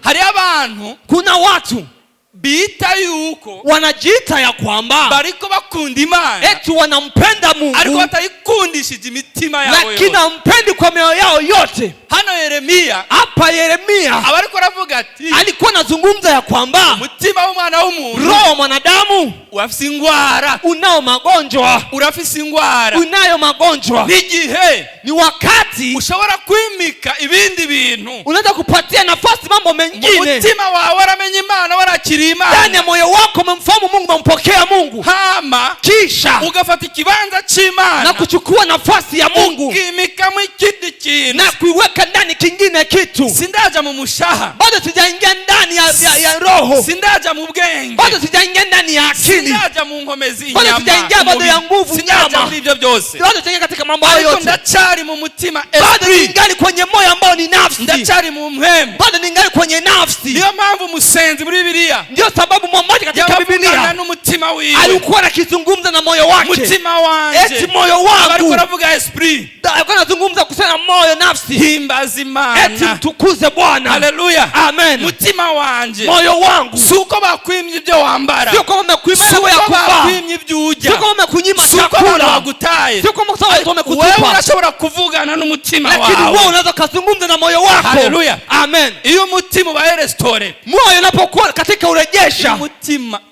[SPEAKER 2] bita yuko
[SPEAKER 1] wanajiita ya kwamba
[SPEAKER 2] bariko bakunda Imana
[SPEAKER 1] eti wanampenda Mungu,
[SPEAKER 2] ariko batayikundishije imitima yabo
[SPEAKER 1] lakini hampendi kwa mioyo yao yote.
[SPEAKER 2] hano Yeremia
[SPEAKER 1] Hapa Yeremia
[SPEAKER 2] abariko aravuga ati
[SPEAKER 1] alikuwa anazungumza ya kwamba
[SPEAKER 2] umutima w'umwana w'umuntu
[SPEAKER 1] roho wa mwanadamu
[SPEAKER 2] urafise ingwara,
[SPEAKER 1] unao magonjwa,
[SPEAKER 2] urafise ingwara.
[SPEAKER 1] unayo magonjwa.
[SPEAKER 2] N'igihe
[SPEAKER 1] Ni wakati
[SPEAKER 2] ushobora kwimika ibindi bintu,
[SPEAKER 1] unaweza kupatia nafasi mambo mengine.
[SPEAKER 2] umutima wawe waramenye Imana, warakiriye
[SPEAKER 1] Ndani
[SPEAKER 2] Imana,
[SPEAKER 1] ya moyo wako umemfahamu Mungu, umempokea Mungu,
[SPEAKER 2] hama
[SPEAKER 1] kisha
[SPEAKER 2] ugafata ikibanza c'Imana
[SPEAKER 1] na kuchukua nafasi ya Mungu
[SPEAKER 2] ukimikamo ikindi kintu.
[SPEAKER 1] na kuiweka ndani kingine kitu.
[SPEAKER 2] Sindaja mu mushaha,
[SPEAKER 1] Bado sijaingia ndani ya roho,
[SPEAKER 2] sindaja mu bwenge,
[SPEAKER 1] bado sijaingia ndani ya akili,
[SPEAKER 2] sindaja mu nkomezi
[SPEAKER 1] bado sijaingia bado ya nguvu
[SPEAKER 2] sindaja
[SPEAKER 1] nyama,
[SPEAKER 2] muri ibyo byose,
[SPEAKER 1] bado sijaingia katika mambo hayo
[SPEAKER 2] ariko
[SPEAKER 1] yote.
[SPEAKER 2] ndacari mu mutima,
[SPEAKER 1] Bado ningali kwenye moyo ambao ni nafsi,
[SPEAKER 2] ndacari mu mpemu.
[SPEAKER 1] bado ningali kwenye nafsi.
[SPEAKER 2] Niyo mpamvu umusenzi muri Bibiliya
[SPEAKER 1] Ndio sababu mmoja katika
[SPEAKER 2] yavugana
[SPEAKER 1] Biblia
[SPEAKER 2] n'umutima wiwe,
[SPEAKER 1] alikuwa anakizungumza na moyo wake,
[SPEAKER 2] mutima wanje,
[SPEAKER 1] eti moyo
[SPEAKER 2] ariko
[SPEAKER 1] wangu,
[SPEAKER 2] aravuga esprit,
[SPEAKER 1] alikuwa anazungumza kusema moyo, nafsi,
[SPEAKER 2] himbaza
[SPEAKER 1] eti
[SPEAKER 2] Imana.
[SPEAKER 1] mtukuze Bwana.
[SPEAKER 2] Haleluya,
[SPEAKER 1] Amen.
[SPEAKER 2] mutima wanje,
[SPEAKER 1] Moyo wangu
[SPEAKER 2] suko bakwimye ibyo wambara,
[SPEAKER 1] sio kama umekuima
[SPEAKER 2] suko
[SPEAKER 1] ya kuvaa,
[SPEAKER 2] bakwimye ibyo urya,
[SPEAKER 1] sio kama umekunyima
[SPEAKER 2] suko
[SPEAKER 1] chakula,
[SPEAKER 2] bagutaye,
[SPEAKER 1] sio kama watu
[SPEAKER 2] wewe
[SPEAKER 1] wamekutupa,
[SPEAKER 2] urashobora kuvugana n'umutima
[SPEAKER 1] lakini wewe
[SPEAKER 2] wawe.
[SPEAKER 1] unaweza kuzungumza na moyo wako.
[SPEAKER 2] Haleluya.
[SPEAKER 1] Amen.
[SPEAKER 2] Iyo umutima ubaye restore,
[SPEAKER 1] Moyo unapokuwa katika urejesha,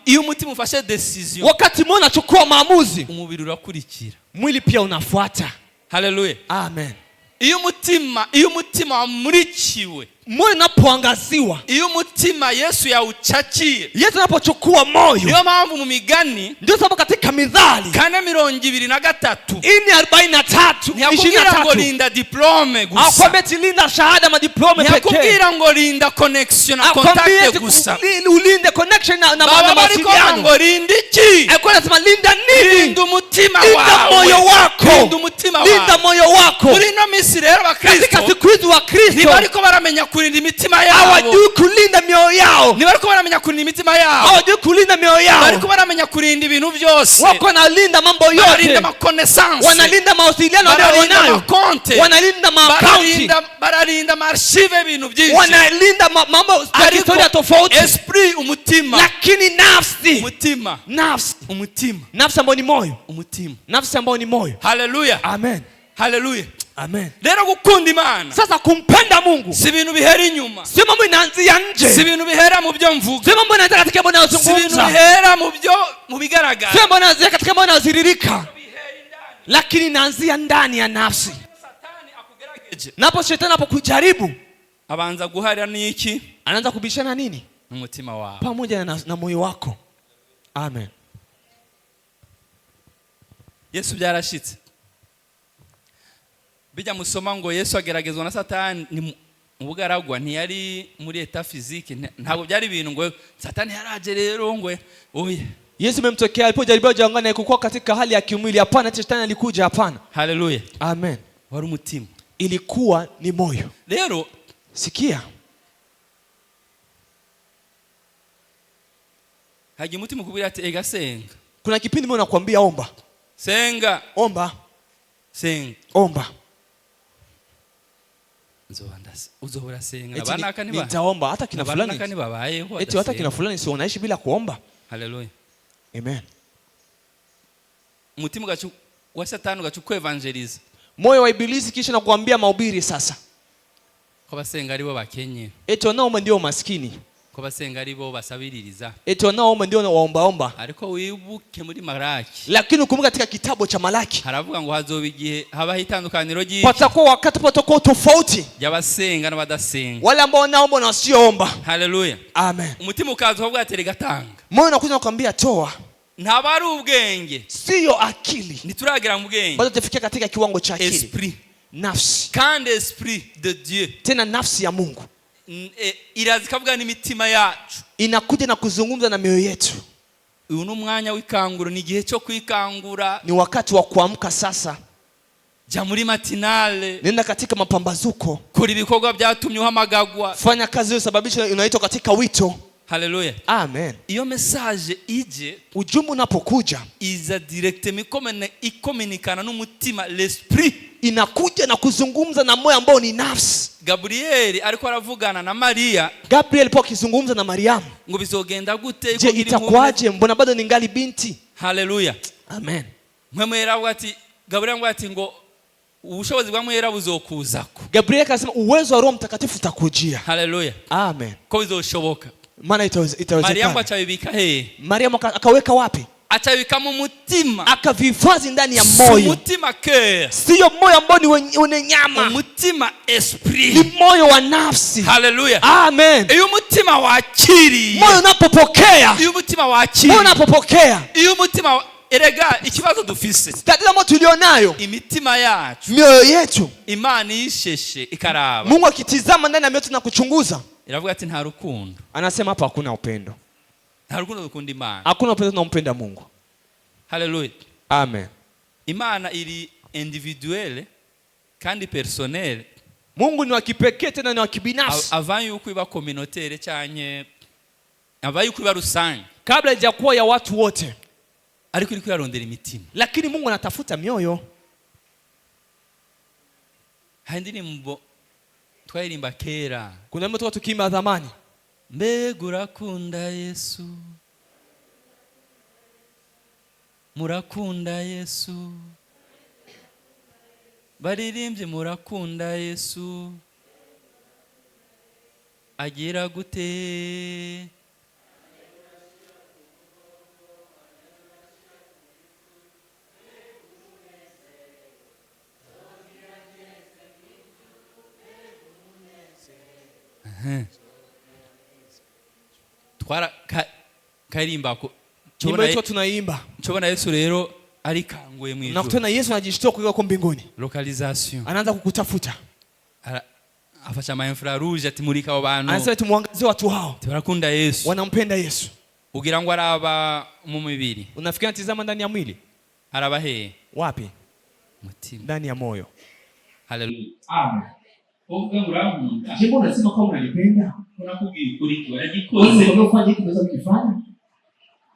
[SPEAKER 2] iyo umutima ufashe decision,
[SPEAKER 1] wakati moyo unachukua maamuzi,
[SPEAKER 2] umubiri urakurikira,
[SPEAKER 1] mwili pia unafuata.
[SPEAKER 2] haleluya.
[SPEAKER 1] Amen.
[SPEAKER 2] Iyo umutima wamurikiwe,
[SPEAKER 1] Moyo unapoangaziwa,
[SPEAKER 2] iyo umutima Yesu yawucakiye,
[SPEAKER 1] Yesu anapochukua moyo,
[SPEAKER 2] niyo mpamvu mu Migani
[SPEAKER 1] ndio sababu katika Mithali
[SPEAKER 2] 4:23
[SPEAKER 1] 4:43
[SPEAKER 2] ntiyakubwira ngo
[SPEAKER 1] 23
[SPEAKER 2] linda diplome gusa,
[SPEAKER 1] akwambia linda shahada madiplome pekee,
[SPEAKER 2] ntiyakubwira ngo linda connection na contact gusa,
[SPEAKER 1] ulinde connection na
[SPEAKER 2] baba bariko ngo linda iki,
[SPEAKER 1] alikuwa anasema linda nini?
[SPEAKER 2] linda umutima
[SPEAKER 1] Linda
[SPEAKER 2] wawe,
[SPEAKER 1] moyo wako,
[SPEAKER 2] linda umutima
[SPEAKER 1] linda
[SPEAKER 2] wawe.
[SPEAKER 1] moyo wako.
[SPEAKER 2] Muri no misi rero
[SPEAKER 1] Katika
[SPEAKER 2] abakristo
[SPEAKER 1] siku hizi wa Kristo
[SPEAKER 2] ntibariko baramenya kurinda imitima yabo,
[SPEAKER 1] hawajui kulinda mioyo yao,
[SPEAKER 2] ntibariko baramenya kurinda imitima yabo,
[SPEAKER 1] hawajui kulinda mioyo yao,
[SPEAKER 2] bariko baramenya kurinda ibintu byose,
[SPEAKER 1] wako wanalinda mambo
[SPEAKER 2] baralinda
[SPEAKER 1] yote,
[SPEAKER 2] makonesansi,
[SPEAKER 1] wanalinda mawasiliano
[SPEAKER 2] baralinda
[SPEAKER 1] walionayo,
[SPEAKER 2] makonte,
[SPEAKER 1] wanalinda maakaunti,
[SPEAKER 2] baralinda marshive, ibintu byinshi,
[SPEAKER 1] wanalinda mambo ya historia tofauti,
[SPEAKER 2] esprit, umutima,
[SPEAKER 1] lakini nafsi,
[SPEAKER 2] umutima,
[SPEAKER 1] nafsi,
[SPEAKER 2] umutima,
[SPEAKER 1] nafsi ambayo ni moyo,
[SPEAKER 2] umutima,
[SPEAKER 1] nafsi ambayo ni moyo.
[SPEAKER 2] haleluya,
[SPEAKER 1] Amen.
[SPEAKER 2] haleluya.
[SPEAKER 1] Amen.
[SPEAKER 2] Rero gukunda Imana
[SPEAKER 1] Sasa kumpenda Mungu
[SPEAKER 2] si ibintu bihera inyuma,
[SPEAKER 1] sio mambo inaanzia nje,
[SPEAKER 2] si ibintu bihera mu byo mvuga,
[SPEAKER 1] sio mambo inaanzia katika mambo
[SPEAKER 2] si ibintu
[SPEAKER 1] yanayozungumza,
[SPEAKER 2] bihera mu bigaragara,
[SPEAKER 1] sio mambo inaanzia katika mambo yanayoziririka, lakini inaanzia ndani ya nafsi.
[SPEAKER 2] Satani akugerageje,
[SPEAKER 1] Napo shetani anapokujaribu
[SPEAKER 2] abanza guharira n'iki,
[SPEAKER 1] anaanza kubishana nini?
[SPEAKER 2] umutima wawe
[SPEAKER 1] Pamoja na moyo wako. Amen.
[SPEAKER 2] Yesu byarashitse, bijya musoma ngo Yesu ageragezwa na Satani mu bugaragwa, ntiyari muri eta physique, ntabwo byari ibintu ngo Satani yaraje rero ngo oye.
[SPEAKER 1] Yesu memtokea alipojaribiwa jangwani kukuwa katika hali ya kimwili. Hapana, shetani alikuja, hapana.
[SPEAKER 2] Haleluya.
[SPEAKER 1] Amen.
[SPEAKER 2] Wari umutima,
[SPEAKER 1] Ilikuwa ni moyo.
[SPEAKER 2] rero
[SPEAKER 1] Sikia,
[SPEAKER 2] haje umutima kubwira ati ega senga,
[SPEAKER 1] kuna kipindi mimi nakwambia omba,
[SPEAKER 2] senga,
[SPEAKER 1] omba,
[SPEAKER 2] senga,
[SPEAKER 1] omba.
[SPEAKER 2] uzohora senga,
[SPEAKER 1] Eti
[SPEAKER 2] abanaka niba
[SPEAKER 1] nitaomba hata kina fulani,
[SPEAKER 2] abanaka nibabayeho,
[SPEAKER 1] eti hata kina fulani si wanaishi bila kuomba.
[SPEAKER 2] haleluya.
[SPEAKER 1] Amen.
[SPEAKER 2] Umutima gacu wa Satani gacu kwevangeliza,
[SPEAKER 1] Moyo wa ibilisi kisha nakuambia mahubiri sasa,
[SPEAKER 2] ko basenga aribo bakenye,
[SPEAKER 1] eti wanaomba ndio maskini,
[SPEAKER 2] ko basenga aribo basabiririza,
[SPEAKER 1] eti wanaomba ndio waombaomba.
[SPEAKER 2] ariko wibuke muri Malaki
[SPEAKER 1] Lakini ukumbuka katika kitabu cha Malaki
[SPEAKER 2] haravuga ngo hazoba igihe habaho itandukaniro ry'iki,
[SPEAKER 1] patakuwa wakati patakuwa tofauti,
[SPEAKER 2] y'abasenga n'abadasenga,
[SPEAKER 1] wale ambao wanaomba na wasioomba.
[SPEAKER 2] haleluya.
[SPEAKER 1] Amen.
[SPEAKER 2] Umutima ukaza ukavuga ati rega tanga,
[SPEAKER 1] Moyo unakuja nakwambia toa,
[SPEAKER 2] ntabari ubwenge,
[SPEAKER 1] sio akili.
[SPEAKER 2] ntituragera mu bwenge,
[SPEAKER 1] Bado tufikia katika kiwango cha akili,
[SPEAKER 2] esprit,
[SPEAKER 1] nafsi,
[SPEAKER 2] kandi esprit de Dieu
[SPEAKER 1] tena nafsi ya Mungu
[SPEAKER 2] iraza ikavuga n'imitima yacu.
[SPEAKER 1] inakuja na kuzungumza na mioyo yetu.
[SPEAKER 2] Uyu ni umwanya w'ikanguro, ni igihe cyo kwikangura,
[SPEAKER 1] Ni wakati wa kuamka sasa.
[SPEAKER 2] jya muri matinale,
[SPEAKER 1] Nenda katika mapambazuko,
[SPEAKER 2] kora ibikorwa byatumye uhamagagwa,
[SPEAKER 1] fanya kazi iliyosababisha unaitwa katika wito.
[SPEAKER 2] Haleluya.
[SPEAKER 1] Amen.
[SPEAKER 2] Iyo message ije,
[SPEAKER 1] ujumbe unapokuja
[SPEAKER 2] iza directement ikominikana n'umutima, l'esprit.
[SPEAKER 1] Inakuja na kuzungumza na moyo ambao ni nafsi.
[SPEAKER 2] Gabriel alikuwa aravugana na Maria.
[SPEAKER 1] Gabriel alipokuwa akizungumza na Mariamu.
[SPEAKER 2] Ngo bizogenda gute?
[SPEAKER 1] Je, itakuwaje? Mbona bado ningali binti?
[SPEAKER 2] Haleluya.
[SPEAKER 1] Amen.
[SPEAKER 2] Mwemera wati Gabriel ngo ati ngo ubushobozi bwa mwera buzokuzako.
[SPEAKER 1] Gabriel akasema uwezo wa Roho Mtakatifu utakujia.
[SPEAKER 2] Haleluya.
[SPEAKER 1] Amen.
[SPEAKER 2] Ko bizoshoboka.
[SPEAKER 1] Maana itawezekana.
[SPEAKER 2] Mariamu achabibika
[SPEAKER 1] Mariamu akaweka wapi?
[SPEAKER 2] Achabika mu mutima.
[SPEAKER 1] Akavihifadhi ndani ya moyo.
[SPEAKER 2] Mutima cœur.
[SPEAKER 1] Sio moyo ambao ni wenye nyama.
[SPEAKER 2] Mutima esprit.
[SPEAKER 1] Ni moyo wa nafsi.
[SPEAKER 2] Haleluya.
[SPEAKER 1] Amen.
[SPEAKER 2] Iyo mutima wakiri.
[SPEAKER 1] Moyo unapopokea.
[SPEAKER 2] Iyo mutima wakiri.
[SPEAKER 1] Moyo unapopokea.
[SPEAKER 2] Iyo mutima erega ikibazo dufise.
[SPEAKER 1] Tatizo ambalo tulionayo.
[SPEAKER 2] Imitima yacu.
[SPEAKER 1] Mioyo yetu.
[SPEAKER 2] Imana isheshe ikaraba.
[SPEAKER 1] Mungu akitizama ndani ya mioyo na kuchunguza.
[SPEAKER 2] Iravuga ati nta rukundo.
[SPEAKER 1] Anasema hapa hakuna upendo.
[SPEAKER 2] Nta rukundo dukunda Imana.
[SPEAKER 1] Hakuna upendo tunampenda Mungu.
[SPEAKER 2] Haleluya.
[SPEAKER 1] Amen.
[SPEAKER 2] Imana iri individuelle kandi personnelle.
[SPEAKER 1] Mungu ni wa kipekee tena ni wa kibinafsi.
[SPEAKER 2] Avant yuko iba communautaire cyanye avant yuko iba rusange.
[SPEAKER 1] Kabla haijakuwa ya watu wote.
[SPEAKER 2] Ariko iri kuyarondera imitima.
[SPEAKER 1] Lakini Mungu anatafuta mioyo.
[SPEAKER 2] Handini mbo twayirimba kera.
[SPEAKER 1] Kuna mtu tukimba zamani.
[SPEAKER 2] Mbega urakunda Yesu. Murakunda Yesu. Baririmbye murakunda Yesu. Agira gute? Twara karimba ko
[SPEAKER 1] Nyimbo yetu tunaimba.
[SPEAKER 2] Chobona Yesu rero ari kanguye mu ijuru.
[SPEAKER 1] Nakutana Yesu anajishtua kwa mbinguni.
[SPEAKER 2] Localisation.
[SPEAKER 1] Anaanza kukutafuta.
[SPEAKER 2] Afasha ma infrarouge atimurika abo bantu.
[SPEAKER 1] Anasema tumuangazie watu hao.
[SPEAKER 2] Turakunda Yesu.
[SPEAKER 1] Wanampenda Yesu.
[SPEAKER 2] Ugira ngo araba mu mibiri.
[SPEAKER 1] Unafikiria tizama ndani ya mwili?
[SPEAKER 2] Araba he?
[SPEAKER 1] Wapi?
[SPEAKER 2] Mutima.
[SPEAKER 1] Ndani ya moyo.
[SPEAKER 2] Haleluya.
[SPEAKER 1] Amen.
[SPEAKER 2] Ovuga muramunda.
[SPEAKER 1] Je, mbona unasema kama unanipenda?
[SPEAKER 2] Unakubwira kuri ki waragikoze.
[SPEAKER 1] Wewe unafanya hiki unaweza kufanya?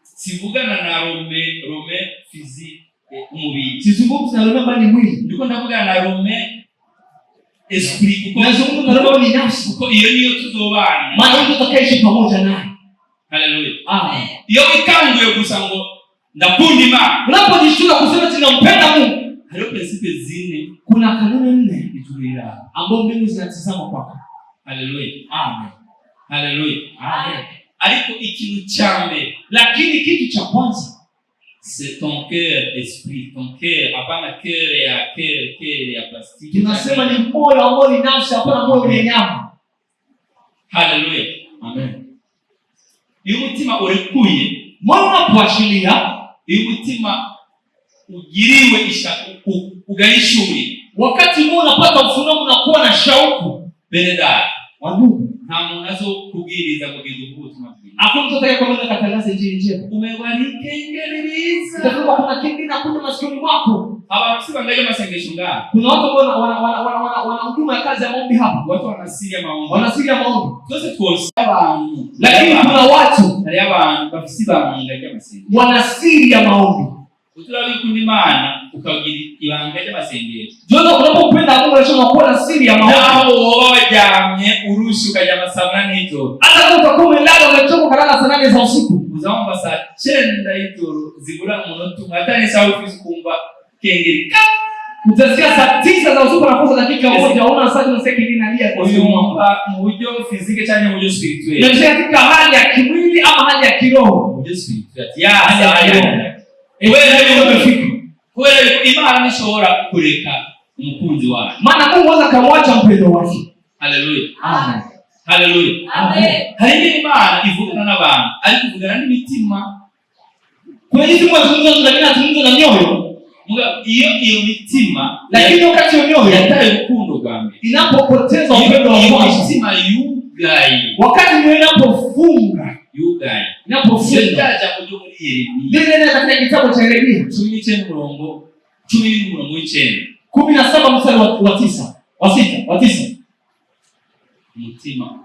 [SPEAKER 2] Sivugana na Rome physique umubiri.
[SPEAKER 1] Sizungumzi na Rome bali mwili.
[SPEAKER 2] Ndiko ndavugana na Rome esprit.
[SPEAKER 1] Kuko nazungumza na Rome ni nafsi.
[SPEAKER 2] Kuko iyo niyo tuzobana.
[SPEAKER 1] Maana ndio tutakaishi pamoja naye.
[SPEAKER 2] Haleluya.
[SPEAKER 1] Amen.
[SPEAKER 2] Iyo ikanguye gusa ngo ndakunda Imana.
[SPEAKER 1] Unapojishtuka kusema tunampenda Mungu.
[SPEAKER 2] Halo principe zine.
[SPEAKER 1] Kuna kanuni 4
[SPEAKER 2] iturira
[SPEAKER 1] ambao mbingu zinatazama kwako.
[SPEAKER 2] Haleluya.
[SPEAKER 1] Amen.
[SPEAKER 2] Haleluya.
[SPEAKER 1] Amen.
[SPEAKER 2] Ariko ikintu cyambe,
[SPEAKER 1] lakini kitu cha kwanza
[SPEAKER 2] c'est ton cœur esprit, ton cœur, hapana cœur ya plastiki.
[SPEAKER 1] Tunasema ni moyo ambao ni nafsi, hapana moyo wenye nyama.
[SPEAKER 2] Haleluya.
[SPEAKER 1] Amen.
[SPEAKER 2] Iyo mutima urekuye,
[SPEAKER 1] moyo unapoachilia,
[SPEAKER 2] iyo mutima ugiriwe ugahishuri.
[SPEAKER 1] Wakati moyo unapata ufunuo unakuwa na shauku.
[SPEAKER 2] Benedari.
[SPEAKER 1] Wandugu,
[SPEAKER 2] nta muntu azokubwiriza ngo genda ubutumwa bwiza.
[SPEAKER 1] Hakuna mtu atakayekwenda katangaza injili njema.
[SPEAKER 2] Umebarike ingeririza.
[SPEAKER 1] Utakuwa kuna kingine nakuja masikioni mwako.
[SPEAKER 2] Abantu sibangaje masengesho ngaho.
[SPEAKER 1] Kuna watu ambao wana huduma ya kazi ya maombi hapa.
[SPEAKER 2] Watu wanasiria maombi.
[SPEAKER 1] Wanasiria maombi.
[SPEAKER 2] Twese twose abantu.
[SPEAKER 1] Lakini kuna watu
[SPEAKER 2] hari abantu bafise ibanga ry'amasengesho.
[SPEAKER 1] Wanasiri ya maombi.
[SPEAKER 2] Uturabi kundi Imana ukagira ibanga ry'amasengesho.
[SPEAKER 1] Jozo unapopenda Mungu unasema kuwa na siri ya maombi.
[SPEAKER 2] Nao wajamye urushi ukaja masaa 8 hizo.
[SPEAKER 1] Hata kama utakuwa umelala umechoka kalala saa 8 za usiku.
[SPEAKER 2] Uzaomba saa 9 hizo zibura umuntu hata saa ufisi kumba kengeri.
[SPEAKER 1] Utasikia saa 9 za usiku na dakika moja una saa unasikia kingine analia kwa
[SPEAKER 2] hiyo mu buryo physique cyane mu buryo spirituel.
[SPEAKER 1] Ndio katika hali ya kimwili ama hali ya kiroho.
[SPEAKER 2] Mu buryo spirituel. Hali ya kiroho. Wewe Imana nishobora kureka umukunzi wawe.
[SPEAKER 1] Maana Mungu anaweza kumwacha mpendo wake.
[SPEAKER 2] Haleluya.
[SPEAKER 1] Amen.
[SPEAKER 2] Haleluya.
[SPEAKER 1] Amen.
[SPEAKER 2] Hari Imana ivugana n'abantu, ariko ivugana n'imitima.
[SPEAKER 1] Kwa hiyo tunazungumza na mioyo.
[SPEAKER 2] Iyo mitima,
[SPEAKER 1] lakini wakati mioyo
[SPEAKER 2] yataye urukundo rwambe.
[SPEAKER 1] Inapopoteza upendo wa Mungu,
[SPEAKER 2] mitima yugaye.
[SPEAKER 1] Wakati mioyo inapofunga,
[SPEAKER 2] yugaye.
[SPEAKER 1] Inapofunga.
[SPEAKER 2] Sitaja kujua muri Yeremia.
[SPEAKER 1] Ndio katika kitabu cha Yeremia
[SPEAKER 2] 19 murongo 9.
[SPEAKER 1] 17 mstari wa 9. Wa 6, wa 9.
[SPEAKER 2] Mutima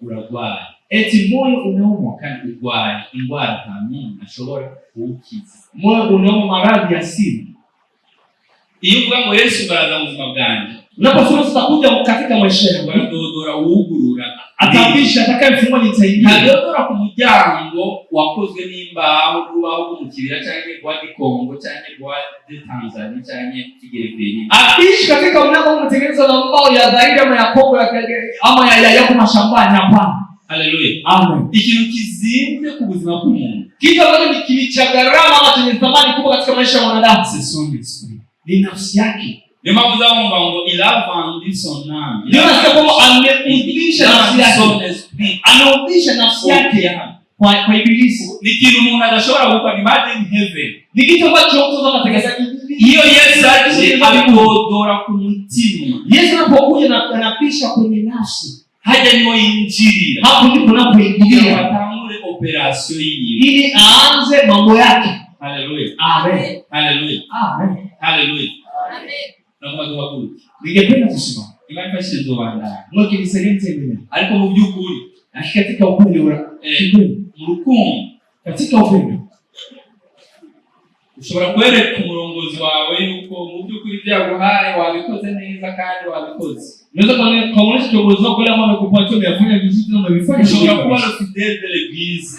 [SPEAKER 2] uragwaye.
[SPEAKER 3] eti moyo unaumwa
[SPEAKER 2] kandi urwaye indwara nta muntu ashobora kuwukiza.
[SPEAKER 3] moyo unaumwa maradhi ya siri.
[SPEAKER 2] Iyo uvuga ngo Yesu baraza mu buzima bwanjye,
[SPEAKER 3] unaposema tutakuja katika maisha yangu,
[SPEAKER 2] baradodora uwugurura,
[SPEAKER 3] atabisha atakayefungua nitaingia.
[SPEAKER 2] adodora ku muryango wakozwe n'imbaho, rubaho mu kibira cyangwa kwa Gikongo cyangwa kwa Tanzania cyangwa Kigeregere.
[SPEAKER 3] Abishi katika mlango umetengenezwa na mbao ya Zaire ama ya Kongo ama ya mashambani. Hapana.
[SPEAKER 2] Haleluya.
[SPEAKER 3] Amen.
[SPEAKER 2] Ikintu kizimbye ku buzima bw'umuntu,
[SPEAKER 3] kitu ambacho ni kilicha gharama ama chenye thamani kubwa katika maisha ya mwanadamu, ni nafsi yake.
[SPEAKER 2] Ndio maana kwamba ngo ilavan son âme.
[SPEAKER 3] Ndio nasema kwamba ameudhisha nafsi yake. Ameudhisha nafsi yake kwa ibilisi.
[SPEAKER 2] Ni kitu umuntu adashobora gukora, imagine heaven.
[SPEAKER 3] Ni kitu ambacho mtu anatakasa.
[SPEAKER 2] Hiyo Yesu alipodora ku mutima.
[SPEAKER 3] Yesu anapokuja na anapisha kwenye nafsi,
[SPEAKER 2] haja niyo yinjirira.
[SPEAKER 3] hapo ndipo anapoingilia
[SPEAKER 2] atangure operation hii
[SPEAKER 3] ili aanze mambo yake.
[SPEAKER 2] Haleluya.
[SPEAKER 3] Amen.
[SPEAKER 2] Haleluya.
[SPEAKER 3] Amen.
[SPEAKER 2] Haleluya. Amen. Na kwa
[SPEAKER 3] ningependa tusimame.
[SPEAKER 2] Imefashe nzobanda.
[SPEAKER 3] Ngoki nisegenze
[SPEAKER 2] ariko mu byukuri
[SPEAKER 3] katika upendo
[SPEAKER 2] mu rukundo,
[SPEAKER 3] katika upendo
[SPEAKER 2] ushobora kwereka umurongozi wawe yuko mu byukuri byaguhaye wabikoze neza kandi wabikoze.
[SPEAKER 3] Unaweza kuonyesha kiongozi wako kama amekupatia umefanya vizuri na umefanya.
[SPEAKER 2] Ushobora kuba fidèle de l'église.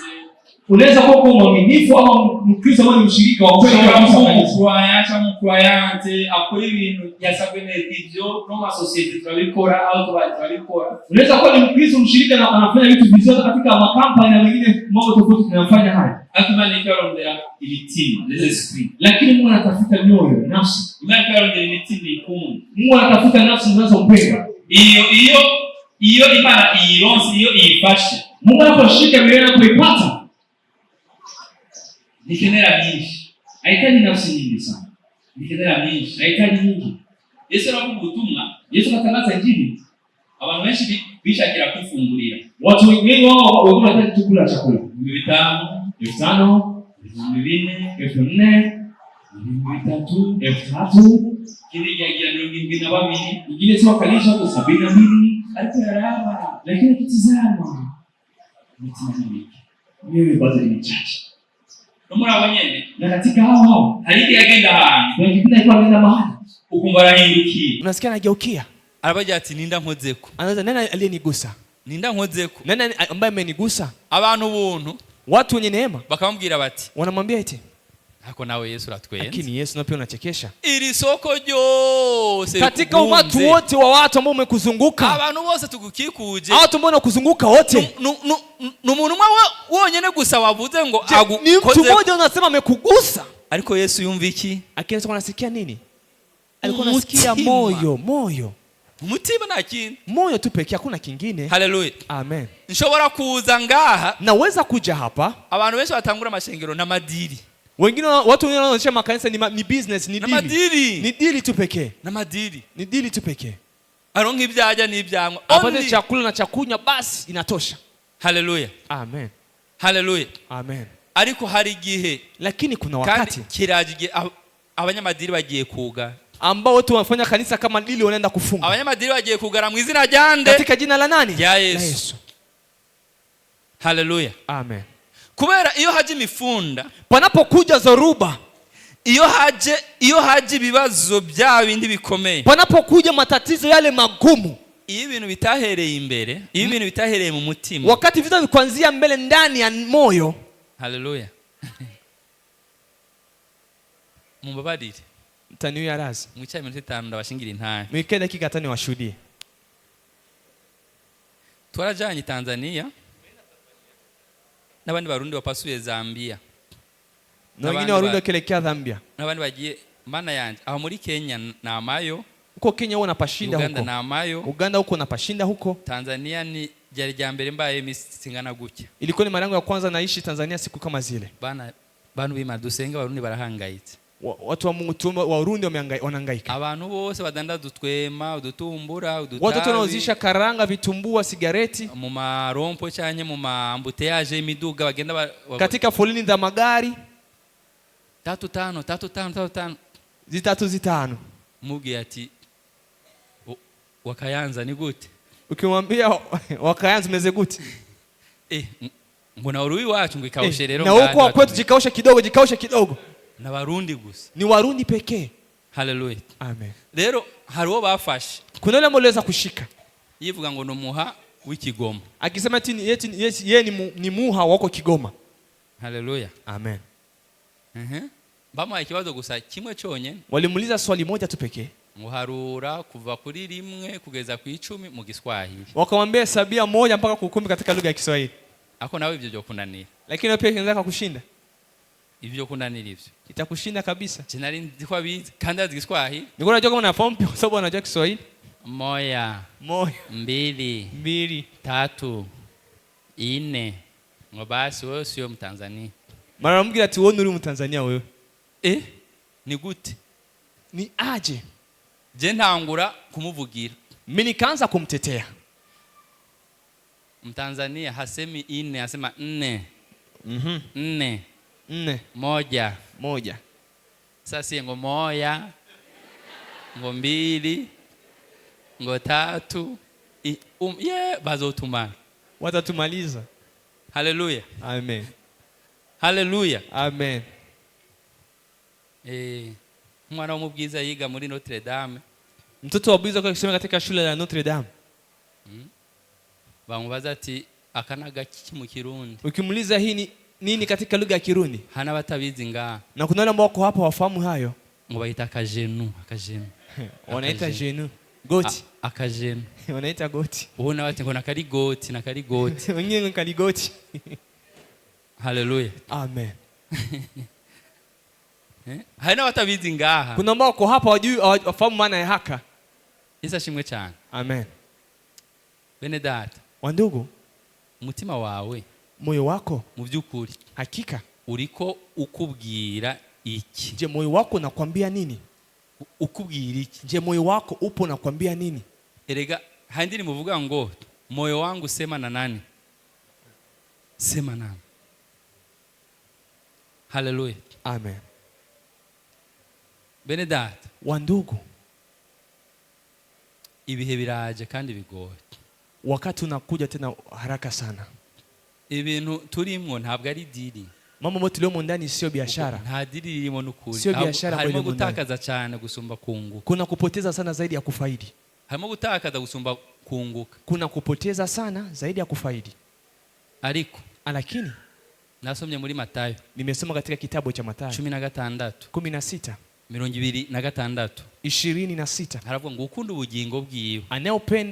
[SPEAKER 3] Unaweza kuwa mwaminifu au Mkristo ama mshirika wa kweli kabisa kanisa.
[SPEAKER 2] Kuacha mkwayante akora ibintu yasabwe neza, ibyo no ma society turabikora au turabikora.
[SPEAKER 3] Unaweza kuwa ni Mkristo mshirika na anafanya vitu vizuri katika makampani na wengine mambo tofauti tunayofanya haya.
[SPEAKER 2] Atumanika rondera imitima, les esprits.
[SPEAKER 3] Lakini Mungu anatafuta mioyo, nafsi.
[SPEAKER 2] Atumanika rondera imitima ikumu.
[SPEAKER 3] Mungu anatafuta nafsi zinazopenda.
[SPEAKER 2] Iyo Imana iyironse, iyo iyifashe.
[SPEAKER 3] Mungu anaposhika mioyo na kuipata,
[SPEAKER 2] nikenera nyinshi.
[SPEAKER 3] Haitaji nafsi nyingi sana.
[SPEAKER 2] Nikenera nyinshi.
[SPEAKER 3] Haitaji nyingi.
[SPEAKER 2] Yesu anavuga ubutumwa.
[SPEAKER 3] Yesu anatangaza injili.
[SPEAKER 2] Abantu benshi bishakira kwifungurira.
[SPEAKER 3] Watu wengi wao wanataka kula chakula.
[SPEAKER 2] 5,000,
[SPEAKER 3] 5,000,
[SPEAKER 2] 4,000,
[SPEAKER 3] 4,000, 3,000, 3,000.
[SPEAKER 2] Kile yagira 72,
[SPEAKER 3] ingine sio kanisa hapo 72.
[SPEAKER 2] Ariko yaraba.
[SPEAKER 3] Lakini kitizama mitima mingi. Mimi bado ni mchache.
[SPEAKER 2] Nomura abanyene.
[SPEAKER 3] Na katika hao
[SPEAKER 2] haridi yagenda hantu.
[SPEAKER 3] Kuna kipindi alikuwa anaenda mahali.
[SPEAKER 2] Ukumva arahindukiye.
[SPEAKER 1] Unasikia anageukia.
[SPEAKER 2] Arabaje ati ninda nkozeko.
[SPEAKER 1] Anaanza nani aliyenigusa?
[SPEAKER 2] Ninda nkozeko.
[SPEAKER 1] Nani ambaye amenigusa?
[SPEAKER 2] Abantu buntu.
[SPEAKER 1] Watu wenye neema.
[SPEAKER 2] Bakamubwira bati.
[SPEAKER 1] Wanamwambia eti
[SPEAKER 2] hako nawe Yesu ratwenze.
[SPEAKER 1] Lakini Yesu na pia unachekesha.
[SPEAKER 2] Iri soko ryose
[SPEAKER 1] katika umatu wote wa watu ambao umekuzunguka.
[SPEAKER 2] Abantu bose tugukikuje.
[SPEAKER 1] Watu ambao wanakuzunguka wote.
[SPEAKER 2] Numuntu umwe wonyene gusa wavuze ngo
[SPEAKER 1] agukoze. Ni mtu mmoja unasema amekugusa.
[SPEAKER 2] Ariko Yesu yumva iki?
[SPEAKER 1] Akianza kunasikia nini? Alikuwa anasikia moyo.
[SPEAKER 2] Umutima na kintu.
[SPEAKER 1] Moyo tu pekee, hakuna kingine.
[SPEAKER 2] Haleluya.
[SPEAKER 1] Amen.
[SPEAKER 2] Nshobora kuza ngaha.
[SPEAKER 1] Naweza kuja hapa.
[SPEAKER 2] Abantu benshi batangura amashengero na madiri.
[SPEAKER 1] Wengine watu wengine wanaonyesha makanisa ni business, ni deal. Ni deal tu pekee.
[SPEAKER 2] Na madiri.
[SPEAKER 1] Ni deal tu pekee.
[SPEAKER 2] Aronka ibyaja n'ibyangwa.
[SPEAKER 1] Apate chakula na chakunywa basi inatosha.
[SPEAKER 2] Haleluya.
[SPEAKER 1] Amen.
[SPEAKER 2] Haleluya.
[SPEAKER 1] Amen.
[SPEAKER 2] Ariko hari igihe,
[SPEAKER 1] lakini kuna wakati
[SPEAKER 2] kiraje abanyamadiri bagiye kuga,
[SPEAKER 1] ambao watu wanafanya kanisa kama dili wanaenda kufunga.
[SPEAKER 2] Abanyamadiri bagiye kugara mu izina ryande,
[SPEAKER 1] katika jina la nani?
[SPEAKER 2] Ya Yesu. Haleluya.
[SPEAKER 1] Amen.
[SPEAKER 2] Kubera iyo haje imifunda,
[SPEAKER 1] panapokuja zoruba,
[SPEAKER 2] iyo haje ibibazo bya bindi bikomeye,
[SPEAKER 1] panapokuja matatizo yale magumu,
[SPEAKER 2] iyo ibintu bitahereye imbere, iyo ibintu bitahereye mu mutima,
[SPEAKER 1] wakati vitu vikuanzia mbele ndani ya moyo.
[SPEAKER 2] Haleluya. Mumbabarire.
[SPEAKER 1] Mtaniwe arazi.
[SPEAKER 2] Mwicaye minute 5 ndabashingira intare.
[SPEAKER 1] Mwike dakika 5 washuhudie.
[SPEAKER 2] Twarajanye Tanzania. Nabandi barundi bapasuye Zambia.
[SPEAKER 1] Na wengine warundi wakielekea Zambia.
[SPEAKER 2] Nabandi bagiye mana yanje aho muri Kenya na amayo.
[SPEAKER 1] Huko Kenya huko napashinda huko.
[SPEAKER 2] Uganda na amayo.
[SPEAKER 1] Uganda huko napashinda huko.
[SPEAKER 2] Tanzania ni jari jambere mbaye misingana gutya.
[SPEAKER 1] Ilikuwa ni mara yangu ya kwanza naishi Tanzania siku kama zile.
[SPEAKER 2] Bantu bima dusenga barundi barahangayitse.
[SPEAKER 1] Watu wa Mungu tu wa Burundi wanahangaika.
[SPEAKER 2] Abantu bose badanda dutwema, udutumbura, udutabi.
[SPEAKER 1] Watu wanaozisha karanga, vitumbua, sigareti.
[SPEAKER 2] Mu marompo cyanye mu maambuteyaje imiduga bagenda
[SPEAKER 1] katika foleni za magari.
[SPEAKER 2] 3-5.
[SPEAKER 1] Zitatu.
[SPEAKER 2] Mugi ati wakayanza ni gute?
[SPEAKER 1] Ukimwambia wakayanza meze gute?
[SPEAKER 2] Mbona urui wacu ngo ikaushe rero
[SPEAKER 1] na huko kwetu jikaushe kidogo
[SPEAKER 2] na Barundi gusa,
[SPEAKER 1] ni Warundi pekee.
[SPEAKER 2] Haleluya,
[SPEAKER 1] amen.
[SPEAKER 2] Rero hariho bafashe,
[SPEAKER 1] kuna yule mmoja kushika
[SPEAKER 2] yivuga ngo no muha w'Ikigoma,
[SPEAKER 1] akisema yeye ni muha wako Kigoma.
[SPEAKER 2] Haleluya,
[SPEAKER 1] amen.
[SPEAKER 2] Bama ikibazo gusa kimwe cyonyene,
[SPEAKER 1] walimuuliza swali moja tu pekee,
[SPEAKER 2] muharura kuva kuri 1 kugeza ku 10 mu Kiswahili.
[SPEAKER 1] Wakamwambia hesabia 1 mpaka ku 10 katika lugha ya Kiswahili.
[SPEAKER 2] Ako nawe ivyo kunanira,
[SPEAKER 1] lakini pia kinaweza kukushinda
[SPEAKER 2] ivyo kunanira, ivyo
[SPEAKER 1] itakushinda kabisa.
[SPEAKER 2] Jinari ndikwa bizi kandi azi Kiswahili,
[SPEAKER 1] niko najua kama unafahamu kwa sababu unajua Kiswahili.
[SPEAKER 2] 1 2 3 4 ngo basi wewe sio Mtanzania.
[SPEAKER 1] Mara mwingine atuone uri Mtanzania wewe.
[SPEAKER 2] Ni gute?
[SPEAKER 1] Ni aje?
[SPEAKER 2] Je ntangura kumuvugira,
[SPEAKER 1] mimi nikaanza kumtetea.
[SPEAKER 2] Mtanzania hasemi 4, asema 4.
[SPEAKER 1] 4 1.
[SPEAKER 2] Sasa ngo 1 ngo 2 ngo 3 bazotumana,
[SPEAKER 1] watatumaliza.
[SPEAKER 2] Haleluya,
[SPEAKER 1] amen.
[SPEAKER 2] Haleluya,
[SPEAKER 1] amen.
[SPEAKER 2] Mwana w'umubwiza yiga muri Notre Dame,
[SPEAKER 1] mtoto wa bwiza kwa kusema katika shule ya Notre Dame.
[SPEAKER 2] Bamubaza ati akanaga kiki mu Kirundi,
[SPEAKER 1] ukimuuliza hii ni nini katika lugha ya Kirundi,
[SPEAKER 2] hana batabizi nga,
[SPEAKER 1] na kuna wale ambao wako hapa wafahamu hayo,
[SPEAKER 2] ngo baita akajenu
[SPEAKER 1] wanaita jenu, goti
[SPEAKER 2] akajenu
[SPEAKER 1] wanaita goti.
[SPEAKER 2] Uona wati ngo nakari goti
[SPEAKER 1] wengine ngo kali goti.
[SPEAKER 2] Haleluya,
[SPEAKER 1] amen.
[SPEAKER 2] Haina batabizi ngaha,
[SPEAKER 1] kuna ambao wako hapa wajui wafahamu maana ya haka.
[SPEAKER 2] Isa shimwe cyane,
[SPEAKER 1] amen.
[SPEAKER 2] Bene data,
[SPEAKER 1] wandugu,
[SPEAKER 2] umutima wawe,
[SPEAKER 1] moyo wako
[SPEAKER 2] mu byukuri
[SPEAKER 1] hakika
[SPEAKER 2] uriko ukubwira iki?
[SPEAKER 1] Je, moyo wako unakwambia nini?
[SPEAKER 2] Ukubwira iki?
[SPEAKER 1] Je, moyo wako upo unakwambia nini?
[SPEAKER 2] Erega handi nimuvuga ngo moyo wangu sema na nani? Sema nani? Haleluya,
[SPEAKER 1] amen.
[SPEAKER 2] Bene data,
[SPEAKER 1] wandugu,
[SPEAKER 2] ibihe biraje kandi bigoye,
[SPEAKER 1] wakati unakuja tena haraka sana.
[SPEAKER 2] Ibintu turimwo ntabwo ari diri,
[SPEAKER 1] mambo moto leo ndani sio biashara.
[SPEAKER 2] Nta diri ririmo n'ukuri,
[SPEAKER 1] sio biashara.
[SPEAKER 2] Harimo gutakaza cyane gusumba kunguka,
[SPEAKER 1] kuna kupoteza sana zaidi ya kufaidi.
[SPEAKER 2] Harimo gutakaza gusumba kunguka,
[SPEAKER 1] kuna kupoteza sana zaidi ya kufaidi.
[SPEAKER 2] Ariko
[SPEAKER 1] lakini
[SPEAKER 2] nasomye muri Matayo,
[SPEAKER 1] nimesoma katika kitabu cha Matayo
[SPEAKER 2] 16 26 haravuga ngo ukunda ubugingo bwiwe,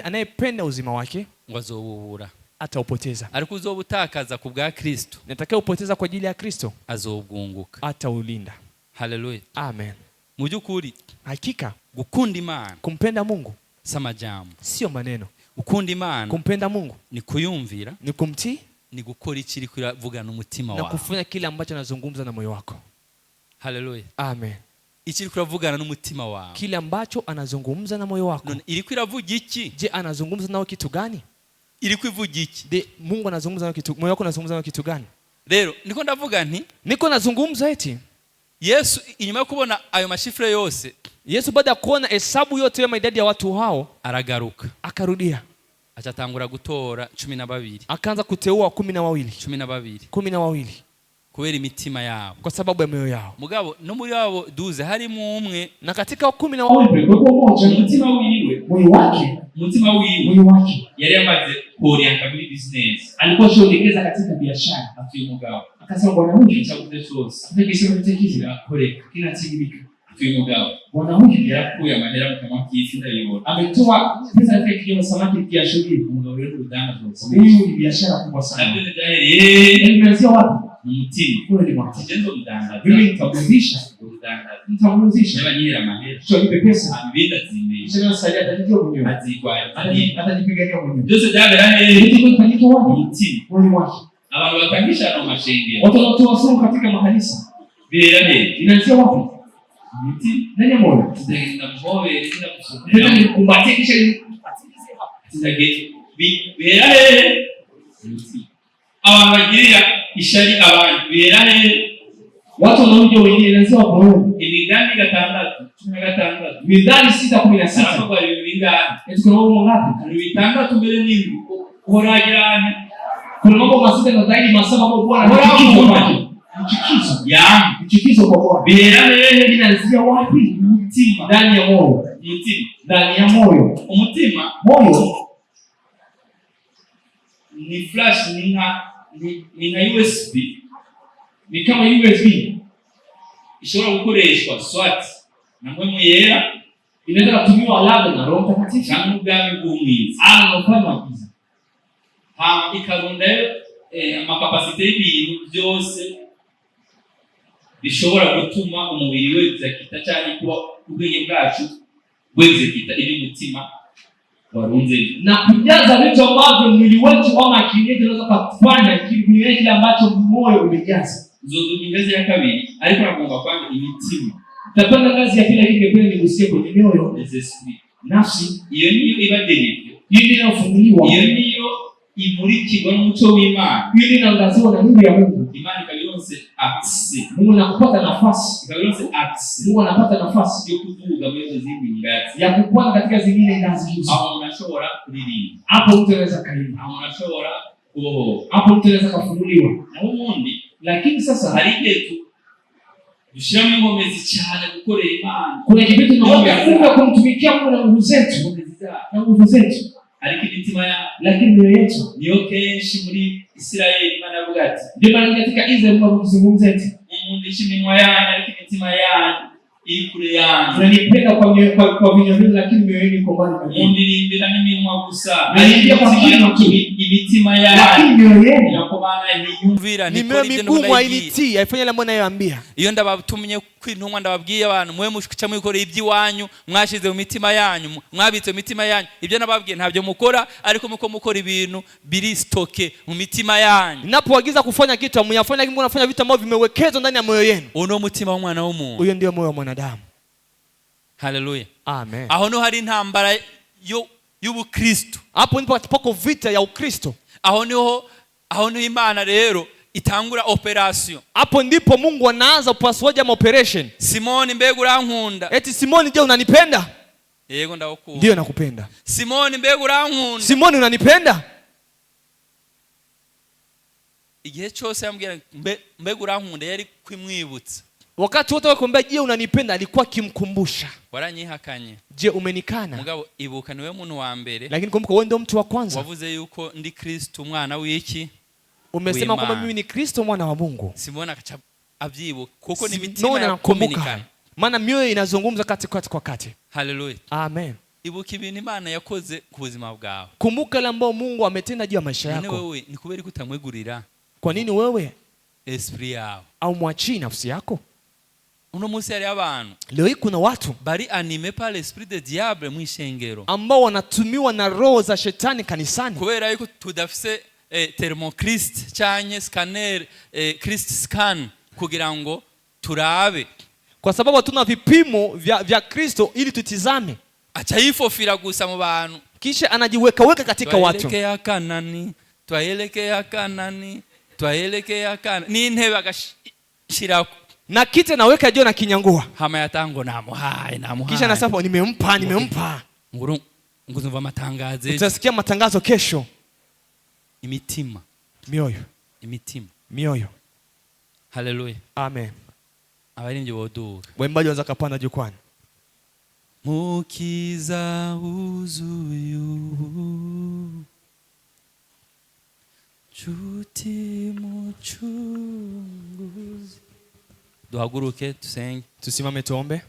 [SPEAKER 1] anayependa uzima wake
[SPEAKER 2] ngo azobubura,
[SPEAKER 1] ataupoteza.
[SPEAKER 2] Ariko uzobutakaza ku bwa Kristo,
[SPEAKER 1] nataka upoteza kwa ajili ya Kristo,
[SPEAKER 2] azobwunguka,
[SPEAKER 1] ataulinda.
[SPEAKER 2] Haleluya,
[SPEAKER 1] amen.
[SPEAKER 2] Mu byukuri
[SPEAKER 1] hakika
[SPEAKER 2] gukunda Imana,
[SPEAKER 1] kumpenda Mungu
[SPEAKER 2] sama jambo,
[SPEAKER 1] sio maneno.
[SPEAKER 2] Ukunda Imana,
[SPEAKER 1] kumpenda Mungu
[SPEAKER 2] ni kuyumvira,
[SPEAKER 1] ni kumtii,
[SPEAKER 2] ni gukora ikiri kuravugana umutima
[SPEAKER 1] wako, na kufanya kile ambacho anazungumza na moyo wako.
[SPEAKER 2] Haleluya,
[SPEAKER 1] amen.
[SPEAKER 2] Ikiri kuravugana n'umutima wako,
[SPEAKER 1] kile ambacho anazungumza na moyo wako.
[SPEAKER 2] Iri kwiravuga iki?
[SPEAKER 1] Je, anazungumza nao kitu gani?
[SPEAKER 2] Iri kwivuga iki?
[SPEAKER 1] De Mungu anazungumza nao kitu, moyo wako anazungumza nao kitu gani?
[SPEAKER 2] Rero niko ndavuga nti,
[SPEAKER 1] niko nazungumza eti
[SPEAKER 2] Yesu inyuma yo kubona ayo mashifre yose,
[SPEAKER 1] Yesu baada ya kuona hesabu yote ya idadi ya watu hao,
[SPEAKER 2] aragaruka,
[SPEAKER 1] akarudia,
[SPEAKER 2] achatangura gutora 12,
[SPEAKER 1] akaanza kuteua 12 12
[SPEAKER 2] kubera imitima yao,
[SPEAKER 1] kwa sababu ya mioyo yao.
[SPEAKER 2] Mugabo no muri wabo 12 harimo umwe,
[SPEAKER 1] na katika 12
[SPEAKER 3] umutima wiwe yari amaze kuorienta muri business, alikuwa shogekeza katika biashara. Atuye mugabo akasema, bwana huyu chakuze cyose ntegesha mtekizi akoreka kinatigirika. Atuye mugabo, bwana huyu yarakuye amahera mu kama k'ifi ndayibona, ametoa pesa yake kile samaki kia shughuli. Mugabo yeye udanga zote, hii ni biashara kubwa sana. Ndio ndio inaanzia wapi? Mtima kule ni wapi? Jenzo udanga mimi nitabudisha nyera mahera, sio nipe pesa ambinda zime sio sasa atajijua mwenyewe, atajipigania mwenyewe. Jose daga ndio kufanyika wapi? Mtima kule ni wapi? Abantu batangisha no mashenge, watu wanatoa somo katika makanisa bila inaanzia wapi? Miti nani moyo tutaenda mbowe bila kusoma ndio kumbatia kisha tuzage bila miti abagiria ishari abantu bila watu wanaoje wengine lazima wapo. Imigani 16 Mithali 6:16 kwa imigani eti kuna wao ngapi? Ni 6 mbele nini? Uragirane
[SPEAKER 1] Kuna mambo masita na zaidi masaba kwa Bwana mchukizo kwa Bwana.
[SPEAKER 3] Birera binazia wapi? Umutima.
[SPEAKER 1] Ndani ya moyo.
[SPEAKER 3] Umutima.
[SPEAKER 1] Ndani ya moyo.
[SPEAKER 3] Umutima.
[SPEAKER 1] Moyo
[SPEAKER 3] ni flash, ni nka USB.
[SPEAKER 1] Ni kama USB.
[SPEAKER 3] Ishobora gukoreshwa swati na mpwemu yera,
[SPEAKER 1] inaweza kutumiwa labda na Roho Mtakatifu
[SPEAKER 3] cyangwa ubwami bw'umwiza
[SPEAKER 1] na ufalme wa giza.
[SPEAKER 3] Ikarunda amakapasite y'ibintu byose bishobora gutuma umubiri wexekita cyangwa kuba ubwenge bwacu wexekita ibi mutima warunze,
[SPEAKER 1] na kujaza vitu ambavyo mwili wetu ama akili yetu inaweza kufanya kile ambacho moyo umejaza.
[SPEAKER 3] Zozo ngazi ya kabiri ariko nakumva kwamba imitima.
[SPEAKER 1] Tapanga ngazi ya pili ingependa nigusie kwenye mioyo,
[SPEAKER 3] nafsi. Iyo niyo ibaderevyo,
[SPEAKER 1] hiyo inafunguliwa,
[SPEAKER 3] iyo niyo imurikirwa n'umuco w'Imana,
[SPEAKER 1] hiyo inaangaziwa na nuru ya Mungu.
[SPEAKER 3] Imana ikabiyonse access,
[SPEAKER 1] Mungu anapata nafasi,
[SPEAKER 3] ikabiyonse access,
[SPEAKER 1] Mungu anapata nafasi
[SPEAKER 3] yo kuvuga muri izo zindi ngazi,
[SPEAKER 1] ya kupanda katika zingine ngazi hizo.
[SPEAKER 3] Aho unashobora kuririmba,
[SPEAKER 1] hapo mtu anaweza kaimba,
[SPEAKER 3] aho unashobora kubohoka,
[SPEAKER 1] hapo mtu anaweza kufunguliwa.
[SPEAKER 3] Na ubundi
[SPEAKER 1] lakini sasa
[SPEAKER 3] hari igihe dushiramo inkomezi cyane gukorera Imana,
[SPEAKER 1] kuna kitu tunaomba kumtumikia Mungu na nguvu zetu,
[SPEAKER 3] ariko imitima ya
[SPEAKER 1] lakini mioyo yetu
[SPEAKER 3] niyo kenshi muri Israeli. Imana yavuga ati,
[SPEAKER 1] ndio maana katika Israeli Mungu kuzungumza ati
[SPEAKER 3] mundisha iminwa yanyu ariko imitima yanyu iri kure yanyu.
[SPEAKER 1] Tunanipenda kwa vinywa vyenu lakini mioyo yenu iko mbali kabisa.
[SPEAKER 3] Mundirimbira n'iminwa gusa
[SPEAKER 1] ariko
[SPEAKER 3] imitima yanyu
[SPEAKER 1] lakini mioyo yenu
[SPEAKER 3] inakomana ntiyumvira.
[SPEAKER 2] Ni
[SPEAKER 1] mioyo migumu hainitii, haifanya la mbona yoambia.
[SPEAKER 2] Iyo ndabatumye kwintumwa ndababwiye abantu mwe mushikica mwikoreye iby'iwanyu, mwashize mu mitima yanyu, mwabitse mu mitima yanyu. Ibyo nababwiye ntabyo mukora, ariko muko mukora ibintu biri stoke mu mitima yanyu.
[SPEAKER 1] Ninapoagiza kufanya kitu amuyafanya, lakini mnafanya vitu ambavyo vimewekezwa ndani ya moyo yenu.
[SPEAKER 2] Uno mutima w'umwana w'umuntu,
[SPEAKER 1] huyo ndio moyo wa mwanadamu.
[SPEAKER 2] Haleluya,
[SPEAKER 1] amen.
[SPEAKER 2] Aho no hari intambara y'ubukristo,
[SPEAKER 1] hapo ndipo pako vita ya Ukristo.
[SPEAKER 2] Aho niho Imana rero itangura operation.
[SPEAKER 1] Hapo ndipo Mungu anaanza upasuaji ama operation.
[SPEAKER 2] Simoni, mbega urankunda?
[SPEAKER 1] Eti Simoni, je, unanipenda?
[SPEAKER 2] Yego ndakukunda.
[SPEAKER 1] Ndio nakupenda.
[SPEAKER 2] Simoni, mbega urankunda?
[SPEAKER 1] Simoni, unanipenda?
[SPEAKER 2] Igihe cyose yambwira mbega urankunda yari kwimwibutsa.
[SPEAKER 1] Wakati wote wakwambia je, unanipenda, alikuwa kimkumbusha.
[SPEAKER 2] Waranyihakanye.
[SPEAKER 1] Je, umenikana?
[SPEAKER 2] Mugabo ibuka niwe muntu wa mbere.
[SPEAKER 1] Lakini kumbuka wewe ndio mtu wa kwanza.
[SPEAKER 2] Wavuze yuko ndi Kristo mwana w'iki?
[SPEAKER 1] Umesema kwamba mimi ni Kristo mwana wa Mungu.
[SPEAKER 2] Simona akacha abyibuka kuko ni mitima ya komunikana.
[SPEAKER 1] Maana mioyo inazungumza kati kwa kati.
[SPEAKER 2] Haleluya.
[SPEAKER 1] Amen.
[SPEAKER 2] Ibuka ibintu Imana yakoze ku buzima bwawe.
[SPEAKER 1] Kumbuka ile ambayo Mungu ametenda juu ya maisha yako.
[SPEAKER 2] Nene wewe ni kubera kutamwegurira.
[SPEAKER 1] Kwa nini wewe
[SPEAKER 2] esprit yao
[SPEAKER 1] au mwachi nafsi yako?
[SPEAKER 2] Uno munsi hari abantu
[SPEAKER 1] leo hii kuna watu
[SPEAKER 2] bari anime par l'esprit de diable mwishengero
[SPEAKER 1] ambao wanatumiwa na roho za shetani kanisani,
[SPEAKER 2] kubera yuko tudafise thermochrist cyanye scanner Christ scan kugira ngo turabe,
[SPEAKER 1] kwa sababu hatuna vipimo vya Kristo ili tutizame.
[SPEAKER 2] Acha yifofira gusa mu bantu,
[SPEAKER 1] kisha anajiweka katika watu.
[SPEAKER 2] Twaelekea Kanani ni ntebe agashirako
[SPEAKER 1] na kite naweka juu na kinyangua
[SPEAKER 2] hama yatango namuhaye
[SPEAKER 1] kisha nasema nimempa
[SPEAKER 2] nguru nguzumva matangazo.
[SPEAKER 1] Utasikia matangazo kesho.
[SPEAKER 2] Imitima,
[SPEAKER 1] mioyo.
[SPEAKER 2] Haleluya,
[SPEAKER 1] amen.
[SPEAKER 2] Abaririmbyi boduka,
[SPEAKER 1] waimbaji wanza kapanda jukwani.
[SPEAKER 2] Mukiza uzuyu chuti muchunguzi. Duhaguruke tusenge,
[SPEAKER 1] tusimame tuombe.